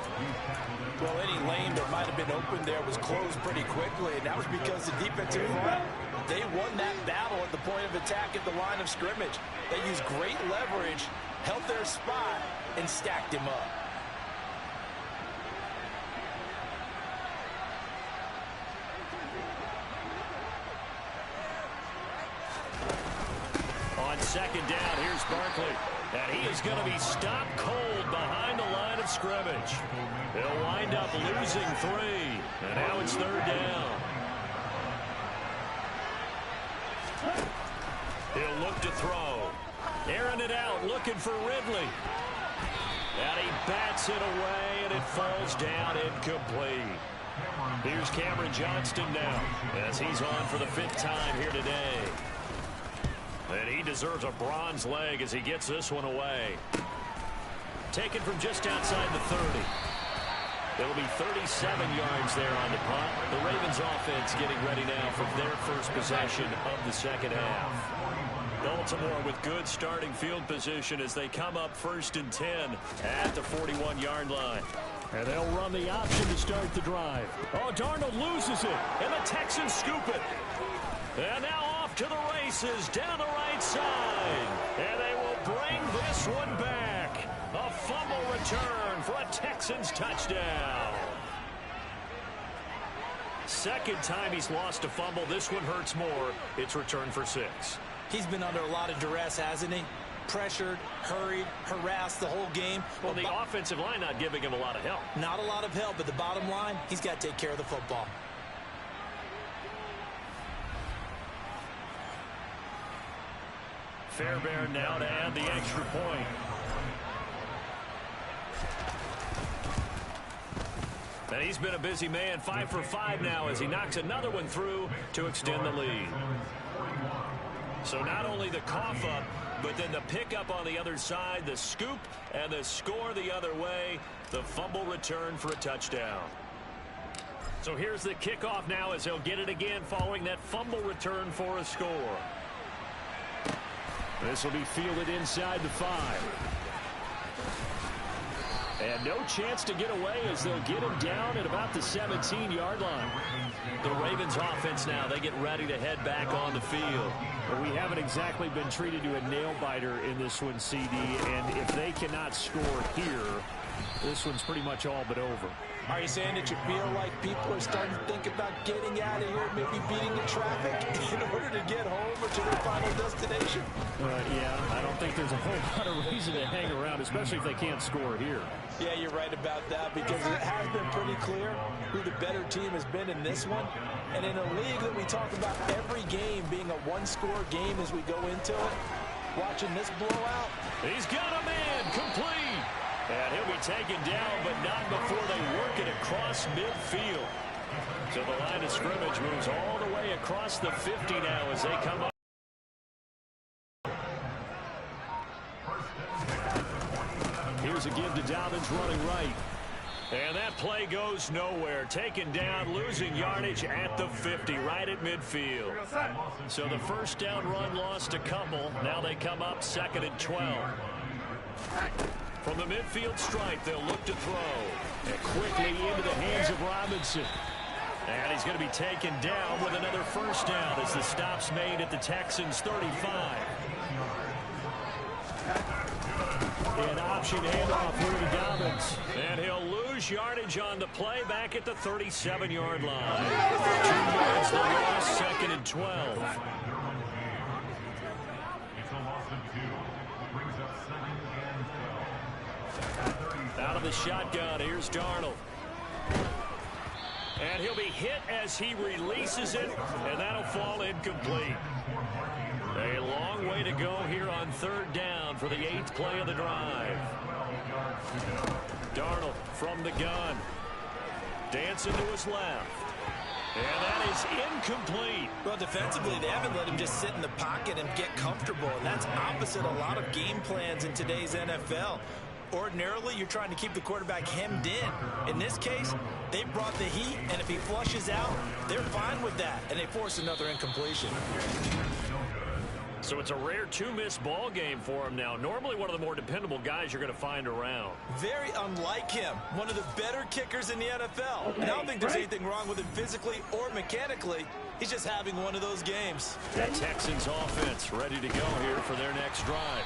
C: Well, any lane that might have been open there was closed pretty quickly, and that was because the defensive front, they won that battle at the point of attack at the line of scrimmage. They used great leverage, held their spot, and stacked him up.
B: On 2nd down, here's Barkley. And he is going to be stopped cold behind the line of scrimmage. He'll wind up losing 3. And now it's 3rd down. He'll look to throw. Airing it out, looking for Ridley. And he bats it away, and it falls down incomplete. Here's Cameron Johnston now, as he's on for the 5th time here today. And he deserves a bronze leg as he gets this one away. Taken from just outside the 30. It'll be 37 yards there on the punt. The Ravens offense getting ready now for their first possession of the second half. Baltimore with good starting field position as they come up 1st and 10 at the 41-yard line.
F: And they'll run the option to start the drive. Oh, Darnold loses it, and the Texans scoop it.
B: And now off to the races down the right side. And they will bring this one back. A fumble return for a Texans touchdown. Second time he's lost a fumble. This one hurts more. It's returned for 6.
C: He's been under a lot of duress, hasn't he? Pressured, hurried, harassed the whole game.
B: Well, the offensive line not giving him a lot of help.
C: Not a lot of help, but the bottom line, he's got to take care of the football.
B: Fairbairn now to add the extra point. And he's been a busy man, 5 for 5 now as he knocks another one through to extend the lead. So not only the cough up, but then the pickup on the other side, the scoop, and the score the other way, the fumble return for a touchdown. So here's the kickoff now as he'll get it again following that fumble return for a score.
F: This will be fielded inside the 5. And no chance to get away as they'll get him down at about the 17-yard line.
B: The Ravens offense now, they get ready to head back on the field.
F: But we haven't exactly been treated to a nail-biter in this one, CD. And if they cannot score here, this one's pretty much all but over.
C: Are you saying that you feel like people are starting to think about getting out of here, maybe beating the traffic in order to get home or to their final destination?
F: Yeah, I don't think there's a whole lot of reason to hang around, especially if they can't score here.
C: Yeah, you're right about that because it has been pretty clear who the better team has been in this one. And in a league that we talk about every game being a one-score game as we go into it, watching this blowout.
B: He's got a man incomplete. And he'll be taken down, but not before they work it across midfield. So the line of scrimmage moves all the way across the 50 now as they come up. Here's a give to Dobbins running right. And that play goes nowhere. Taken down, losing yardage at the 50, right at midfield. So the first down run lost a couple. Now they come up 2nd and 12. From the midfield stripe, they'll look to throw. And quickly into the hands of Robinson. And he's going to be taken down with another first down as the stop's made at the Texans' 35. An option handoff here to Dobbins. And he'll lose yardage on the play back at the 37-yard line. 2 yards the loss, 2nd and 12. Out of the shotgun, here's Darnold. And he'll be hit as he releases it, and that'll fall incomplete. A long way to go here on 3rd down for the 8th play of the drive. Darnold from the gun. Dancing to his left. And that is incomplete.
C: Well, defensively, they haven't let him just sit in the pocket and get comfortable, and that's opposite a lot of game plans in today's NFL. Ordinarily, you're trying to keep the quarterback hemmed in. In this case, they brought the heat, and if he flushes out, they're fine with that, and they force another incompletion.
B: So it's a rare 2-miss ball game for him now. Normally one of the more dependable guys you're going to find around.
C: Very unlike him. One of the better kickers in the NFL. And I don't think there's anything wrong with him physically or mechanically. He's just having one of those games.
B: That Texans offense ready to go here for their next drive.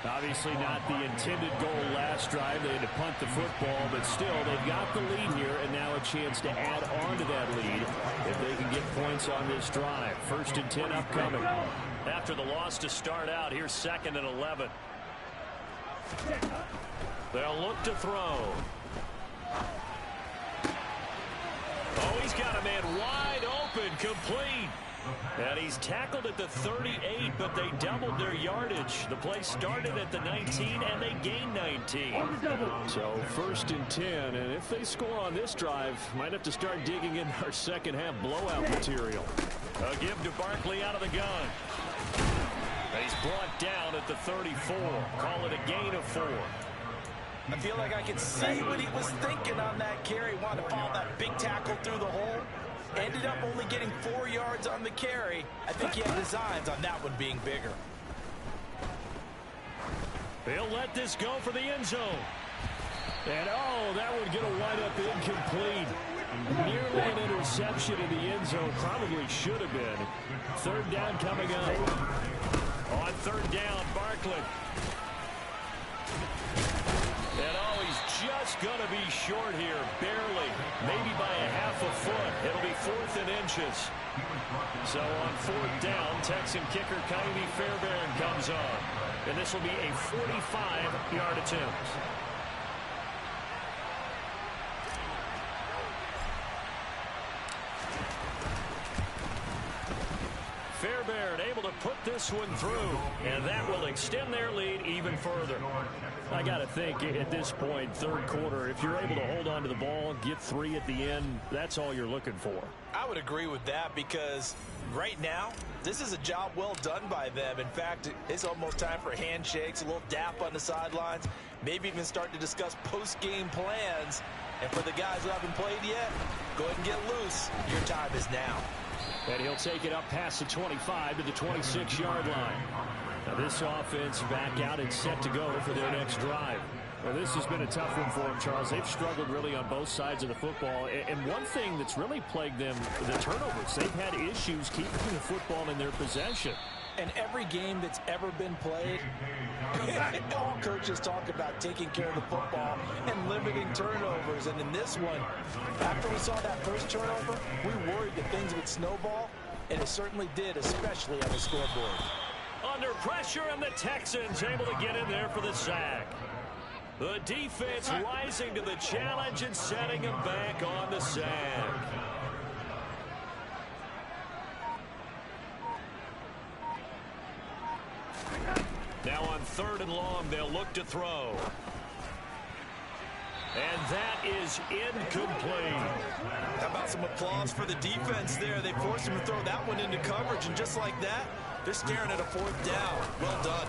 F: Obviously not the intended goal last drive. They had to punt the football, but still they've got the lead here, and now a chance to add on to that lead if they can get points on this drive. 1st and 10 upcoming.
B: After the loss to start out, here's 2nd and 11. They'll look to throw. Oh, he's got a man wide open, complete. And he's tackled at the 38, but they doubled their yardage. The play started at the 19, and they gained 19.
F: So 1st and 10, and if they score on this drive, might have to start digging in our second-half blowout material.
B: A give to Barkley out of the gun. He's brought down at the 34. Call it a gain of 4.
C: I feel like I can see what he was thinking on that carry. Wanted to follow that big tackle through the hole. Ended up only getting 4 yards on the carry. I think he had designs on that one being bigger.
B: He'll let this go for the end zone.
F: And oh, that would get a wind up incomplete. Nearly an interception in the end zone. Probably should have been. 3rd down coming up.
B: On 3rd down, Barkley. And oh, he's just going to be short here, barely, maybe by a half a foot. It'll be 4th and inches. So on 4th down, Texan kicker Ka'imi Fairbairn comes on. And this will be a 45-yard attempt. Fairbairn able to put this one through, and that will extend their lead even further.
F: I got to think at this point, 3rd quarter, if you're able to hold on to the ball, get 3 at the end, that's all you're looking for.
C: I would agree with that because right now, this is a job well done by them. In fact, it's almost time for handshakes, a little dap on the sidelines, maybe even start to discuss post-game plans. And for the guys who haven't played yet, go ahead and get loose. Your time is now.
F: And he'll take it up past the 25 to the 26-yard line. Now this offense back out and set to go for their next drive. Well, this has been a tough one for them, Charles. They've struggled really on both sides of the football. And one thing that's really plagued them, the turnovers. They've had issues keeping the football in their possession.
C: And every game that's ever been played, all coaches talk about taking care of the football and limiting turnovers. And in this one, after we saw that first turnover, we worried that things would snowball, and it certainly did, especially on the scoreboard.
B: Under pressure, and the Texans able to get in there for the sack. The defense rising to the challenge and setting them back on the sack. Now on 3rd and long. They'll look to throw. And that is incomplete.
C: How about some applause for the defense there? They forced him to throw that one into coverage, and just like that, they're staring at a 4th down. Well done.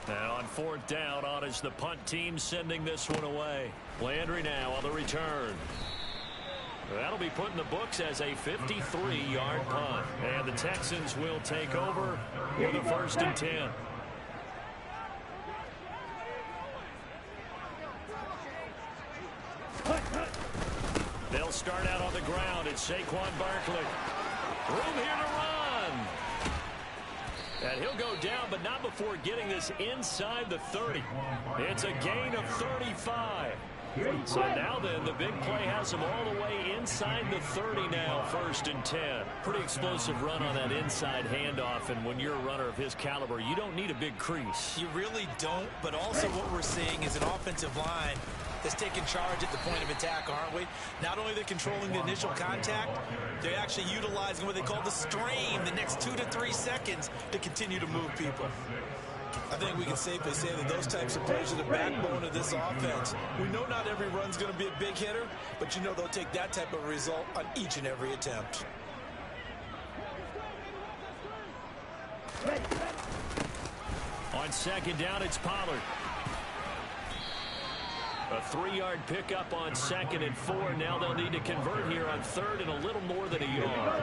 B: And on 4th down, on is the punt team sending this one away. Landry now on the return. That'll be put in the books as a 53-yard punt. And the Texans will take over with a 1st and 10. They'll start out on the ground. It's Saquon Barkley. Room here to run. And he'll go down, but not before getting this inside the 30. It's a gain of 35. So now then, the big play has him all the way inside the 30 now, 1st and 10. Pretty explosive run on that inside handoff, and when you're a runner of his caliber, you don't need a big crease.
C: You really don't, but also what we're seeing is an offensive line that's taking charge at the point of attack, aren't we? Not only are they controlling the initial contact, they're actually utilizing what they call the strain, the next 2 to 3 seconds, to continue to move people. I think we can safely say that those types of plays are the backbone of this offense. We know not every run's going to be a big hitter, but you know they'll take that type of result on each and every attempt.
B: On 2nd down, it's Pollard. A 3-yard pickup on 2nd and 4. Now they'll need to convert here on 3rd and a little more than a yard.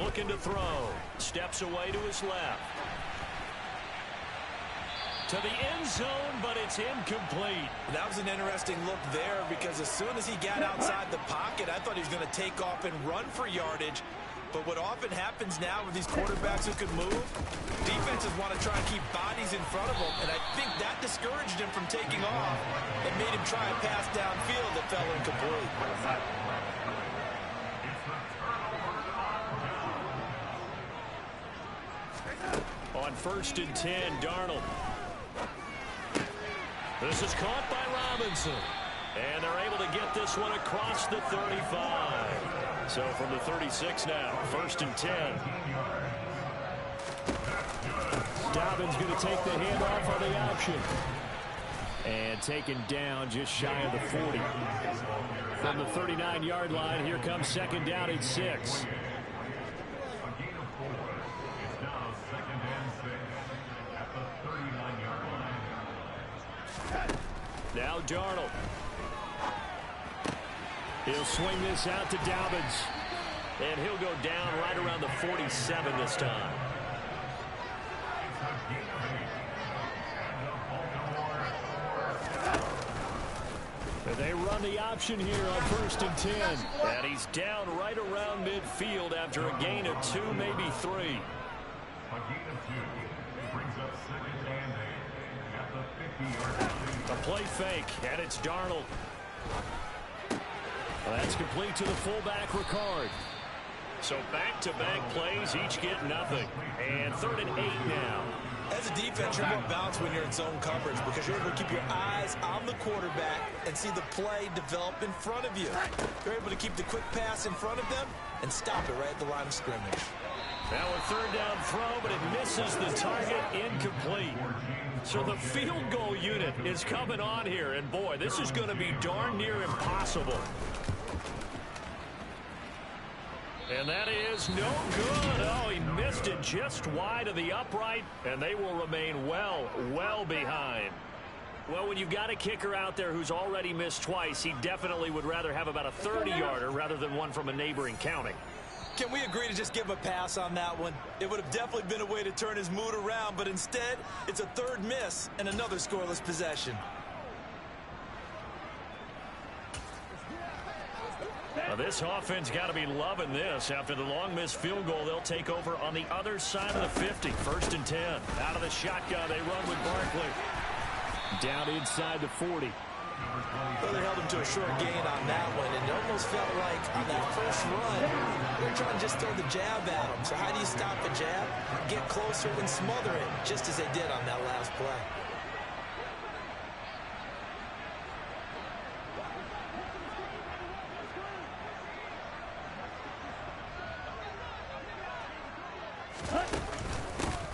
B: Looking to throw. Steps away to his left. To the end zone, but it's incomplete.
C: That was an interesting look there because as soon as he got outside the pocket, I thought he was going to take off and run for yardage. But what often happens now with these quarterbacks who can move, defenses want to try and keep bodies in front of them, and I think that discouraged him from taking off and made him try a pass downfield that fell incomplete.
B: On 1st and 10, Darnold. This is caught by Robinson. And they're able to get this one across the 35. So from the 36 now, 1st and 10.
F: Dobbins going to take the handoff on the option. And taken down just shy of the 40. From the 39-yard line, here comes 2nd down at 6. Now Darnold. He'll swing this out to Dobbins.
B: And he'll go down right around the 47 this time.
F: And they run the option here on 1st and 10.
B: And he's down right around midfield after a gain of 2, maybe 3. A play fake, and it's Darnold.
F: Well, that's complete to the fullback, Ricard.
B: So back-to-back plays, each get nothing. And 3rd and 8 now.
C: As a defense, you're more balanced when you're in zone coverage because you're able to keep your eyes on the quarterback and see the play develop in front of you. You're able to keep the quick pass in front of them and stop it right at the line of scrimmage.
B: Now a 3rd down throw, but it misses the target, incomplete. So the field goal unit is coming on here, and boy, this is going to be darn near impossible. And that is no good. Oh, he missed it just wide of the upright, and they will remain well behind. Well, when you've got a kicker out there who's already missed twice, he definitely would rather have about a 30-yarder rather than one from a neighboring county.
C: Can we agree to just give him a pass on that one? It would have definitely been a way to turn his mood around, but instead, it's a 3rd miss and another scoreless possession.
B: Now this offense got to be loving this. After the long missed field goal, they'll take over on the other side of the 50. 1st and 10. Out of the shotgun, they run with Barkley.
F: Down inside the 40.
C: Well, they held him to a short gain on that one, and it almost felt like on that first run, they were trying to just throw the jab at him. So how do you stop a jab? Get closer and smother it, just as they did on that last play.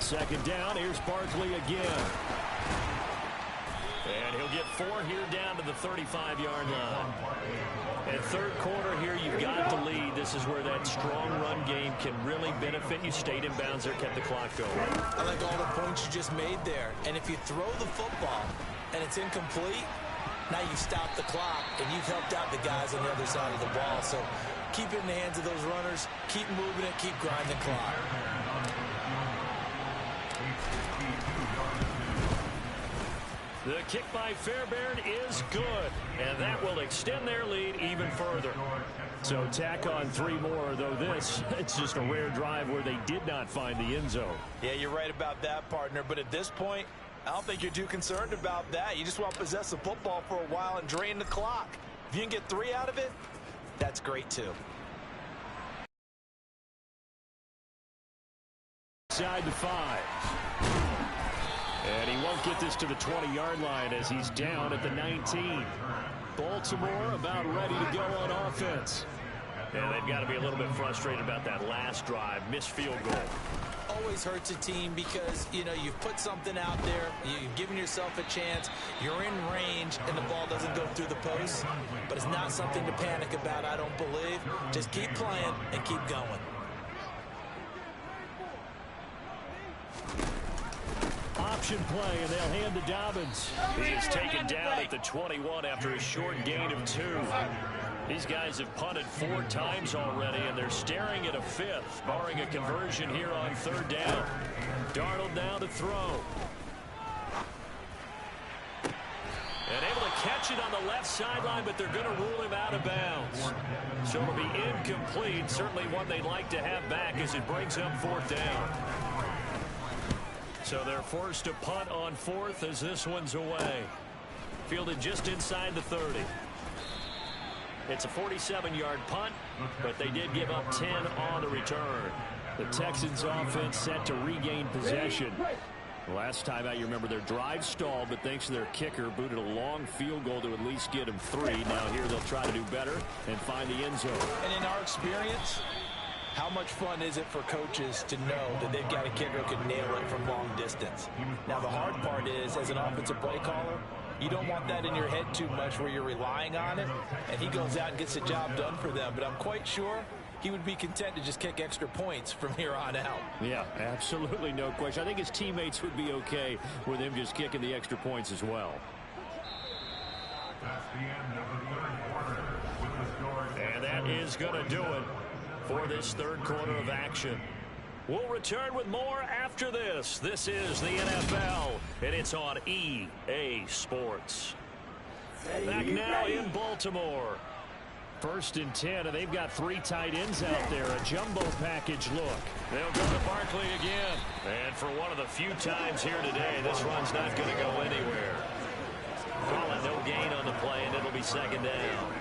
F: second down. Here's Barkley again. And he'll get 4 here down to the 35-yard line. And third quarter here, you've got the lead. This is where that strong run game can really benefit you. Stayed in bounds there, kept the clock going.
C: I like all the points you just made there. And if you throw the football and it's incomplete, now you stop the clock and you've helped out the guys on the other side of the ball. So keep it in the hands of those runners. Keep moving it. Keep grinding the clock.
B: The kick by Fairbairn is good, and that will extend their lead even further.
F: So tack on 3 more, though this, it's just a rare drive where they did not find the end zone.
D: Yeah, you're right about that, partner. But at this point, I don't think you're too concerned about that. You just want to possess the football for a while and drain the clock. If you can get 3 out of it, that's great, too.
F: Side to 5. And he won't get this to the 20-yard line as he's down at the 19. Baltimore about ready to go on offense.
B: And they've got to be a little bit frustrated about that last drive. Missed field goal.
C: Always hurts a team because, you know, you've put something out there. You've given yourself a chance. You're in range, and the ball doesn't go through the post. But it's not something to panic about, I don't believe. Just keep playing and keep going.
F: Option play, and they'll hand to Dobbins.
B: He is taken down at the 21 after a short gain of 2. These guys have punted 4 times already, and they're staring at a 5th, barring a conversion here on 3rd down. Darnold now to throw. And able to catch it on the left sideline, but they're going to rule him out of bounds. So it'll be incomplete. Certainly one they'd like to have back as it brings up 4th down. So they're forced to punt on 4th as this one's away. Fielded just inside the 30. It's a 47-yard punt, but they did give up 10 on the return.
F: The Texans offense set to regain possession. Last time out, you remember their drive stalled, but thanks to their kicker, booted a long field goal to at least get them 3. Now here they'll try to do better and find the end zone.
D: And in our experience, how much fun is it for coaches to know that they've got a kicker who can nail it from long distance? Now, the hard part is, as an offensive play caller, you don't want that in your head too much where you're relying on it, and he goes out and gets the job done for them. But I'm quite sure he would be content to just kick extra points from here on out.
F: Yeah, absolutely no question. I think his teammates would be okay with him just kicking the extra points as well.
E: That's the end of the 3rd quarter with the score.
B: And that is going to do it for this 3rd quarter of action. We'll return with more after this. This is the NFL, and it's on EA Sports. Back now in Baltimore.
F: 1st and 10, and they've got 3 tight ends out there. A jumbo package look.
B: They'll go to Barkley again. And for one of the few times here today, this run's not going to go anywhere. Calling no gain on the play, and it'll be 2nd down.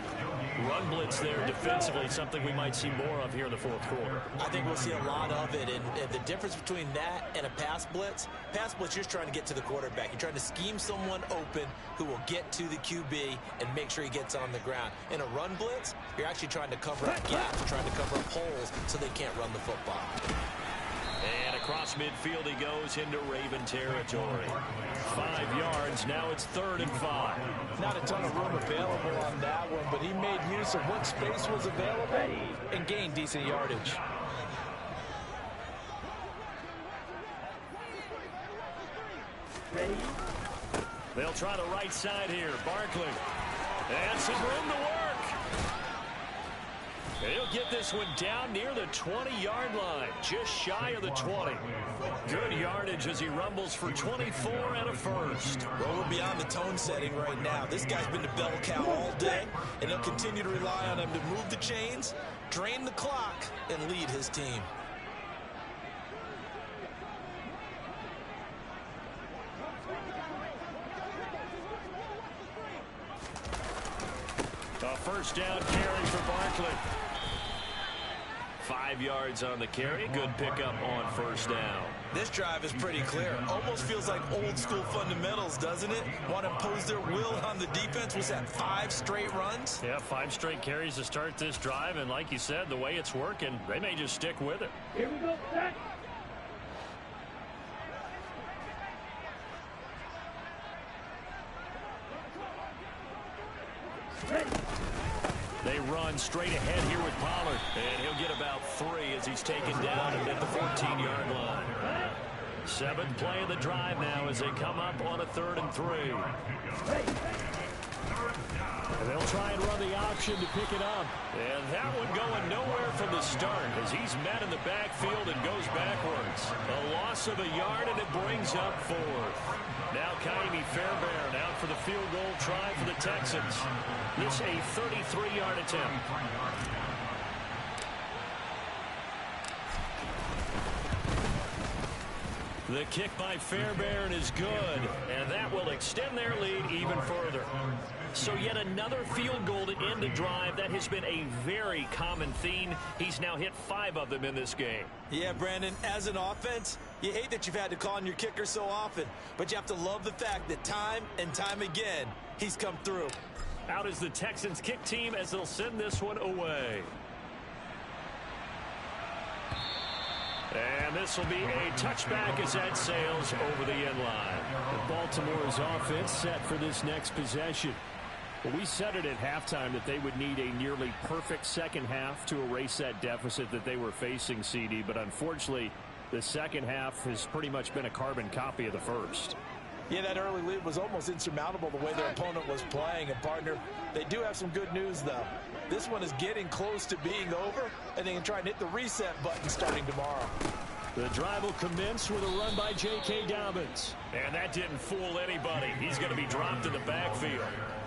B: Run blitz there defensively, something we might see more of here in the 4th quarter.
C: I think we'll see a lot of it, and the difference between that and a pass blitz, you're just trying to get to the quarterback. You're trying to scheme someone open who will get to the QB and make sure he gets on the ground. In a run blitz, you're actually trying to cover up gaps, trying to cover up holes so they can't run the football.
B: And across midfield he goes into Raven territory.
F: 5 yards. Now it's 3rd and 5.
D: Not a ton of room available on that one, but he made use of what space was available and gained decent yardage.
B: They'll try the right side here. Barkley. And some room to work. He'll get this one down near the 20-yard line, just shy of the 20. Good yardage as he rumbles for 24 and a 1st.
C: Well, we're beyond the tone setting right now. This guy's been the bell cow all day, and he'll continue to rely on him to move the chains, drain the clock, and lead his team.
B: A 1st down carry for Barkley. 5 yards on the carry. Good pickup on 1st down.
C: This drive is pretty clear. Almost feels like old school fundamentals, doesn't it? Want to impose their will on the defense. Was that 5 straight runs?
B: Yeah, 5 straight carries to start this drive. And like you said, the way it's working, they may just stick with it.
E: Here we go, set.
B: going straight ahead here with Pollard. And he'll get about 3 as he's taken down at the 14-yard line. 7th play of the drive now as they come up on a 3rd and 3. And they'll try and run the option to pick it up. And that one going nowhere from the start as he's met in the backfield and goes backwards. A loss of a yard, and it brings up 4th. Now Kaimi Fairbairn out for the field goal try for the Texans. This a 33-yard attempt. The kick by Fairbairn is good, and that will extend their lead even further. So yet another field goal to end a drive. That has been a very common theme. He's now hit 5 of them in this game.
C: Yeah, Brandon, as an offense, you hate that you've had to call on your kicker so often, but you have to love the fact that time and time again, he's come through.
B: Out is the Texans kick team as they'll send this one away. And this will be a touchback as that sails over the end line.
F: Baltimore's offense set for this next possession. Well, we said it at halftime that they would need a nearly perfect second half to erase that deficit that they were facing, CD. But unfortunately, the second half has pretty much been a carbon copy of the first.
D: Yeah, that early lead was almost insurmountable the way their opponent was playing. And, partner, they do have some good news, though. This one is getting close to being over, and they can try and hit the reset button starting tomorrow.
F: The drive will commence with a run by J.K. Dobbins.
B: And that didn't fool anybody. He's going to be dropped in the backfield.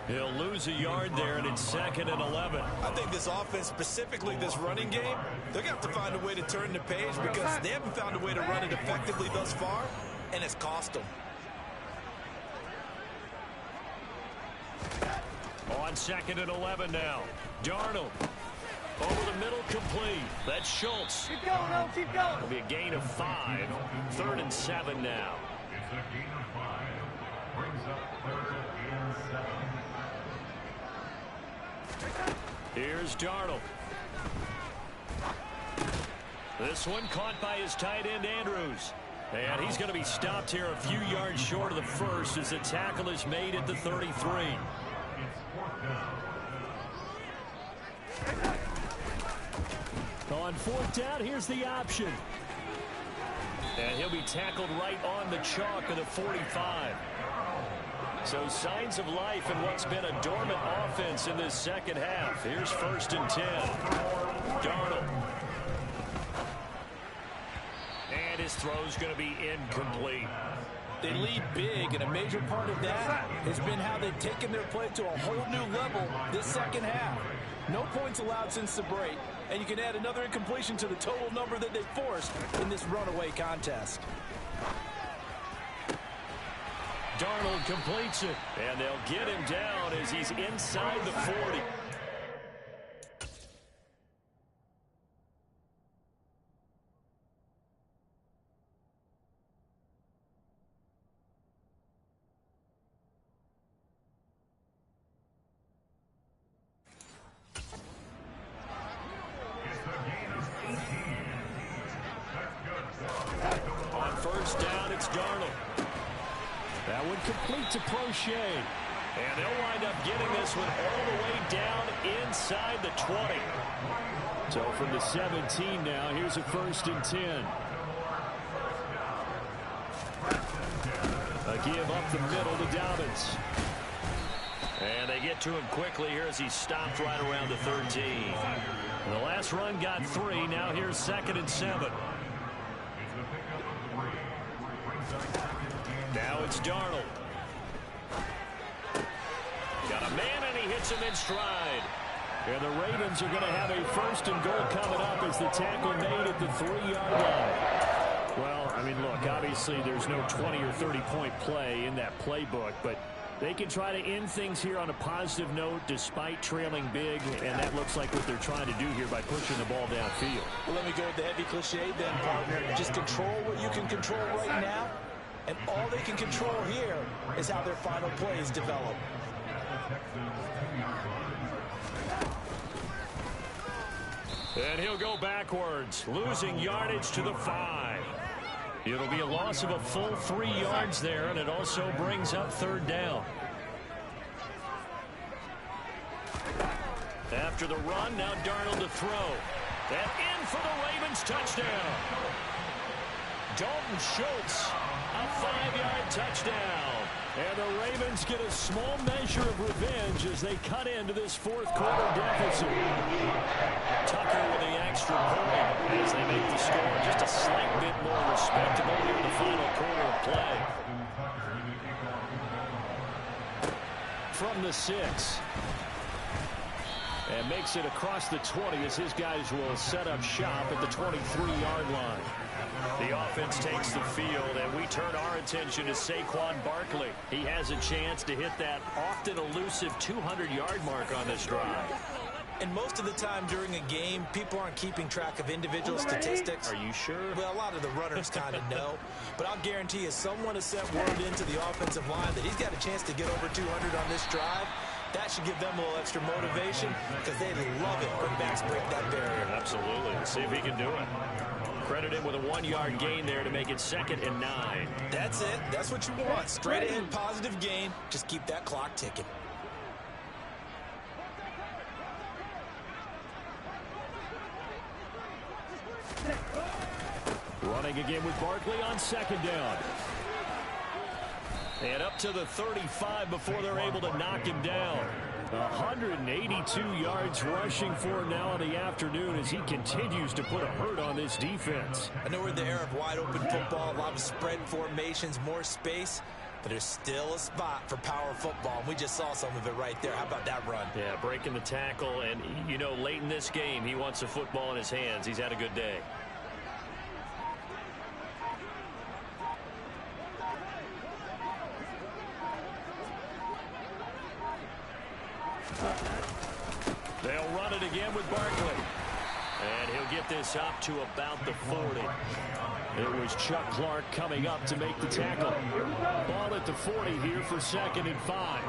B: He'll lose a yard there, and it's 2nd and 11.
C: I think this offense, specifically this running game, they're going to have to find a way to turn the page because they haven't found a way to run it effectively thus far, and it's cost them.
B: On 2nd and 11 now. Darnold. Over the middle, complete. That's Schultz.
G: Keep going, keep going.
B: It'll be a gain of 5. 3rd and 7 now.
E: It's a gain of 5. Brings up 3rd and 7.
B: Here's Darnold. This one caught by his tight end, Andrews. And he's going to be stopped here a few yards short of the first as the tackle is made at the 33.
F: On 4th down, here's the option.
B: And he'll be tackled right on the chalk of the 45. So signs of life in what's been a dormant offense in this second half. Here's 1st and 10. Darnold. And his throw's going to be incomplete.
D: They lead big, and a major part of that has been how they've taken their play to a whole new level this second half. No points allowed since the break, and you can add another incompletion to the total number that they forced in this runaway contest.
B: Darnold completes it, and they'll get him down as he's inside the 40. On 1st down, it's Darnold.
F: That one complete to Prochet.
B: And they'll wind up getting this one all the way down inside the 20.
F: So from the 17 now, here's a 1st and 10.
B: A give up the middle to Dobbins. And they get to him quickly here as he's stopped right around the 13. The last run got 3. Now here's 2nd and 7. Now it's Darnold. Got a man, and he hits him in stride.
F: And the Ravens are going to have a 1st and goal coming up as the tackle made at the 3-yard line. Well, I mean, look, obviously there's no 20 or 30-point play in that playbook, but they can try to end things here on a positive note despite trailing big, and that looks like what they're trying to do here by pushing the ball downfield.
D: Well, let me go with the heavy cliche then, partner. Just control what you can control right now, and all they can control here is how their final plays develop.
B: And he'll go backwards, losing yardage to the 5. It'll be a loss of a full 3 yards there, and it also brings up 3rd down. After the run, now Darnold to throw. And in for the Ravens touchdown. Dalton Schultz, a 5-yard touchdown. And the Ravens get a small measure of revenge as they cut into this fourth-quarter deficit. Tucker with the extra point as they make the score just a slight bit more respectable here in the final quarter of play. From the 6. And makes it across the 20 as his guys will set up shop at the 23-yard line. The offense takes the field, and we turn our attention to Saquon Barkley. He has a chance to hit that often elusive 200-yard mark on this drive.
C: And most of the time during a game, people aren't keeping track of individual statistics.
B: Are you sure?
C: Well, a lot of the runners kind of know. But I'll guarantee you someone has sent word into the offensive line that he's got a chance to get over 200 on this drive. That should give them a little extra motivation because they love it when backs break that barrier.
B: Absolutely. Let's see if he can do it. Credit him with a 1-yard gain there to make it 2nd and 9.
C: That's it. That's what you want. Straight ahead positive gain. Just keep that clock ticking.
F: Running again with Barkley on 2nd down.
B: And up to the 35 before they're able to knock him down.
F: 182 yards rushing for him now in the afternoon as he continues to put a hurt on this defense.
C: I know we're in the era of wide-open football, a lot of spread formations, more space, but there's still a spot for power football, and we just saw some of it right there. How about that run?
B: Yeah, breaking the tackle, and, you know, late in this game, he wants the football in his hands. He's had a good day.
F: They'll run it again with Barkley.
B: And he'll get this up to about the 40.
F: It was Chuck Clark coming up to make the tackle. Ball at the 40 here for 2nd and 5.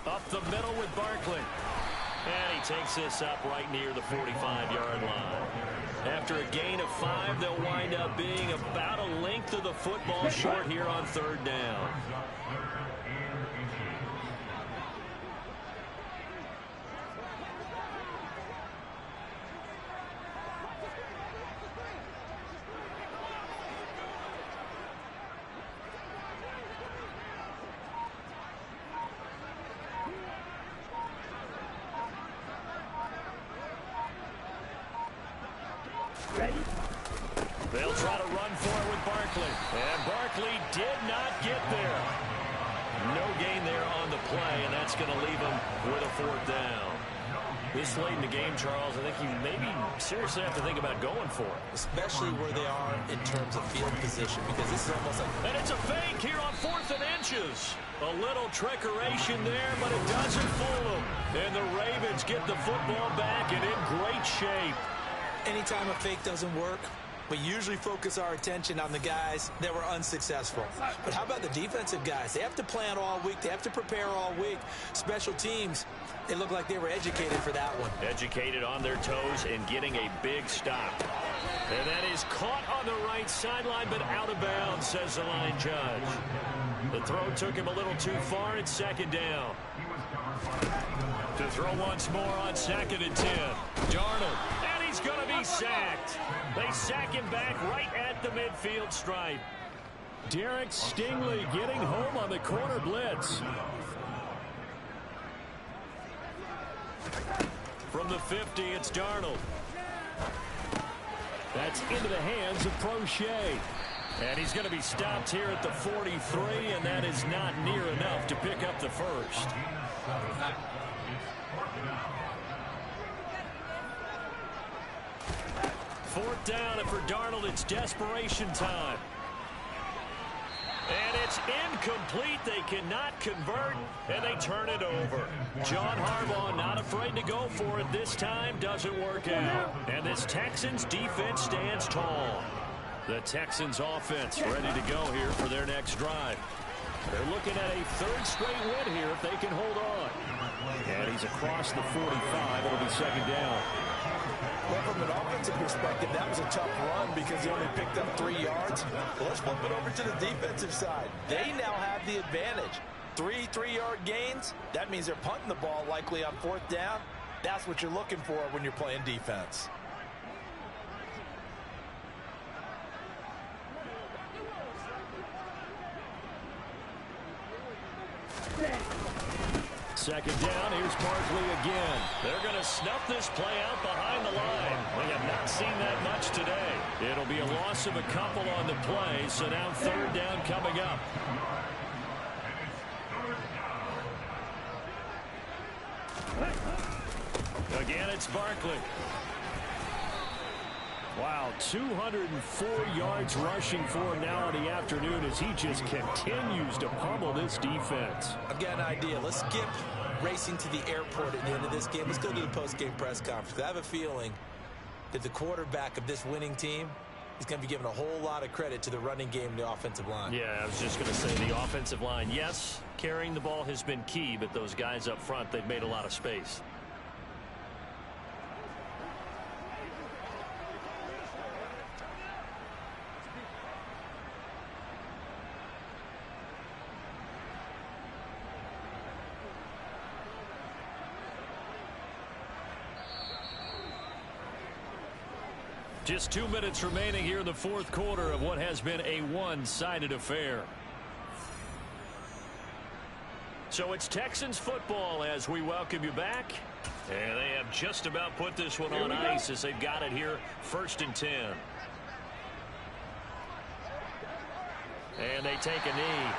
B: Up the middle with Barkley. And he takes this up right near the 45-yard line. After a gain of 5, they'll wind up being about a length of the football short here on 3rd down. They'll try to run for it with Barkley. And Barkley did not get there. No gain there on the play, and that's going to leave him with a 4th down. This late in the game, Charles, I think you maybe seriously have to think about going for it.
C: Especially where they are in terms of field position, because this is almost like...
B: And it's a fake here on 4th and inches. A little trickeration there, but it doesn't fool them. And the Ravens get the football back and in great shape.
C: Anytime a fake doesn't work, we usually focus our attention on the guys that were unsuccessful. But how about the defensive guys? They have to plan all week. They have to prepare all week. Special teams, they look like they were educated for that one.
B: Educated on their toes and getting a big stop. And that is caught on the right sideline, but out of bounds, says the line judge. The throw took him a little too far. It's 2nd down. To throw once more on 2nd and 10. Darnold. He's going to be sacked. They sack him back right at the midfield stripe.
F: Derek Stingley getting home on the corner blitz.
B: From the 50, it's Darnold.
F: That's into the hands of Prochet.
B: And he's going to be stopped here at the 43, and that is not near enough to pick up the first. 4th down, and for Darnold, it's desperation time. And it's incomplete. They cannot convert, and they turn it over. John Harbaugh not afraid to go for it this time. Doesn't work out. And this Texans defense stands tall. The Texans offense ready to go here for their next drive. They're looking at a third straight win here if they can hold on. And he's across the 45. It'll be second down.
D: Well, from an offensive perspective, that was a tough run because he only picked up 3 yards. Well, let's flip it over to the defensive side. They now have the advantage. 3 3-yard gains. That means they're punting the ball likely on 4th down. That's what you're looking for when you're playing defense.
B: Second down, here's Barkley again. They're going to snuff this play out behind the line. We have not seen that much today. It'll be a loss of a couple on the play, so now 3rd down coming up. Again, it's Barkley. Wow, 204 yards rushing for him now in the afternoon as he just continues to pummel this defense.
C: I've got an idea. Let's skip racing to the airport at the end of this game. Let's go to the post-game press conference. I have a feeling that the quarterback of this winning team is going to be given a whole lot of credit to the running game and the offensive line.
B: Yeah, I was just going to say the offensive line, yes, carrying the ball has been key, but those guys up front, they've made a lot of space. Just 2 minutes remaining here in the 4th quarter of what has been a one-sided affair. So it's Texans football as we welcome you back. And they have just about put this one on ice as they've got it here 1st and 10. And they take a knee.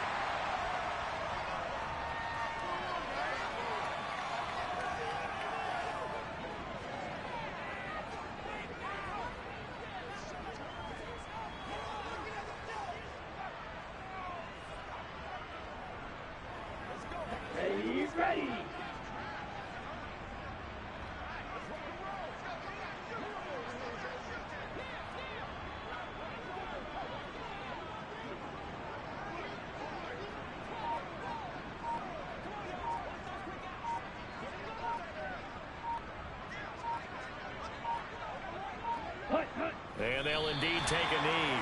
B: And they'll indeed take a knee.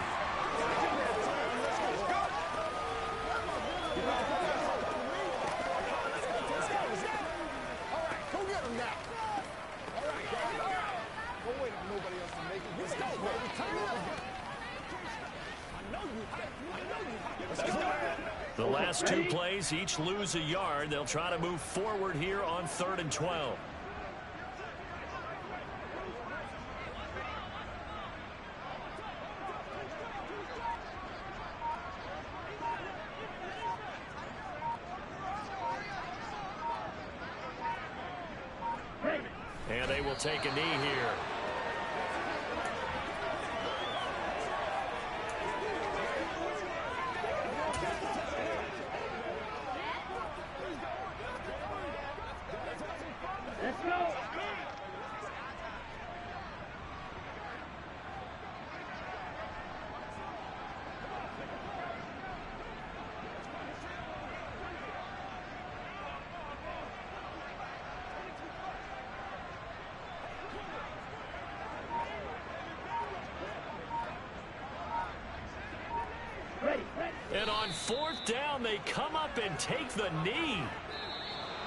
B: The last 2 plays, each lose a yard. They'll try to move forward here on 3rd and 12. And they will take a knee here.
G: Let's go.
B: And on 4th down, they come up and take the knee.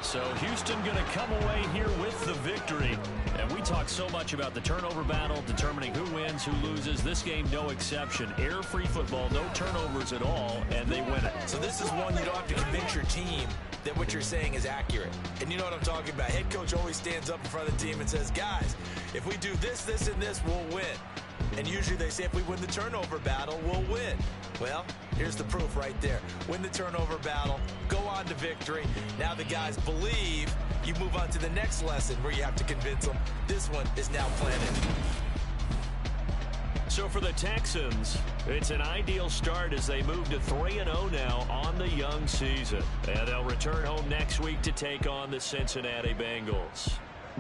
B: So Houston going to come away here with the victory. And we talk so much about the turnover battle, determining who wins, who loses. This game, no exception. Error-free football, no turnovers at all, and they win it.
C: So this is one you don't have to convince your team that what you're saying is accurate. And you know what I'm talking about. Head coach always stands up in front of the team and says, guys, if we do this, this, and this, we'll win. And usually they say if we win the turnover battle, we'll win. Well, here's the proof right there. Win the turnover battle, go on to victory. Now the guys believe. You move on to the next lesson where you have to convince them. This one is now planted.
B: So for the Texans, it's an ideal start as they move to 3-0 now on the young season. And they'll return home next week to take on the Cincinnati Bengals.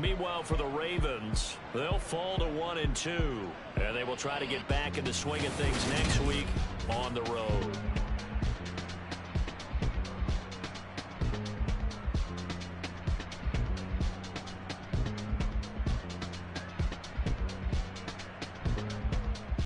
B: Meanwhile, for the Ravens, they'll fall to 1-2. And they will try to get back in the swing of things next week on the road.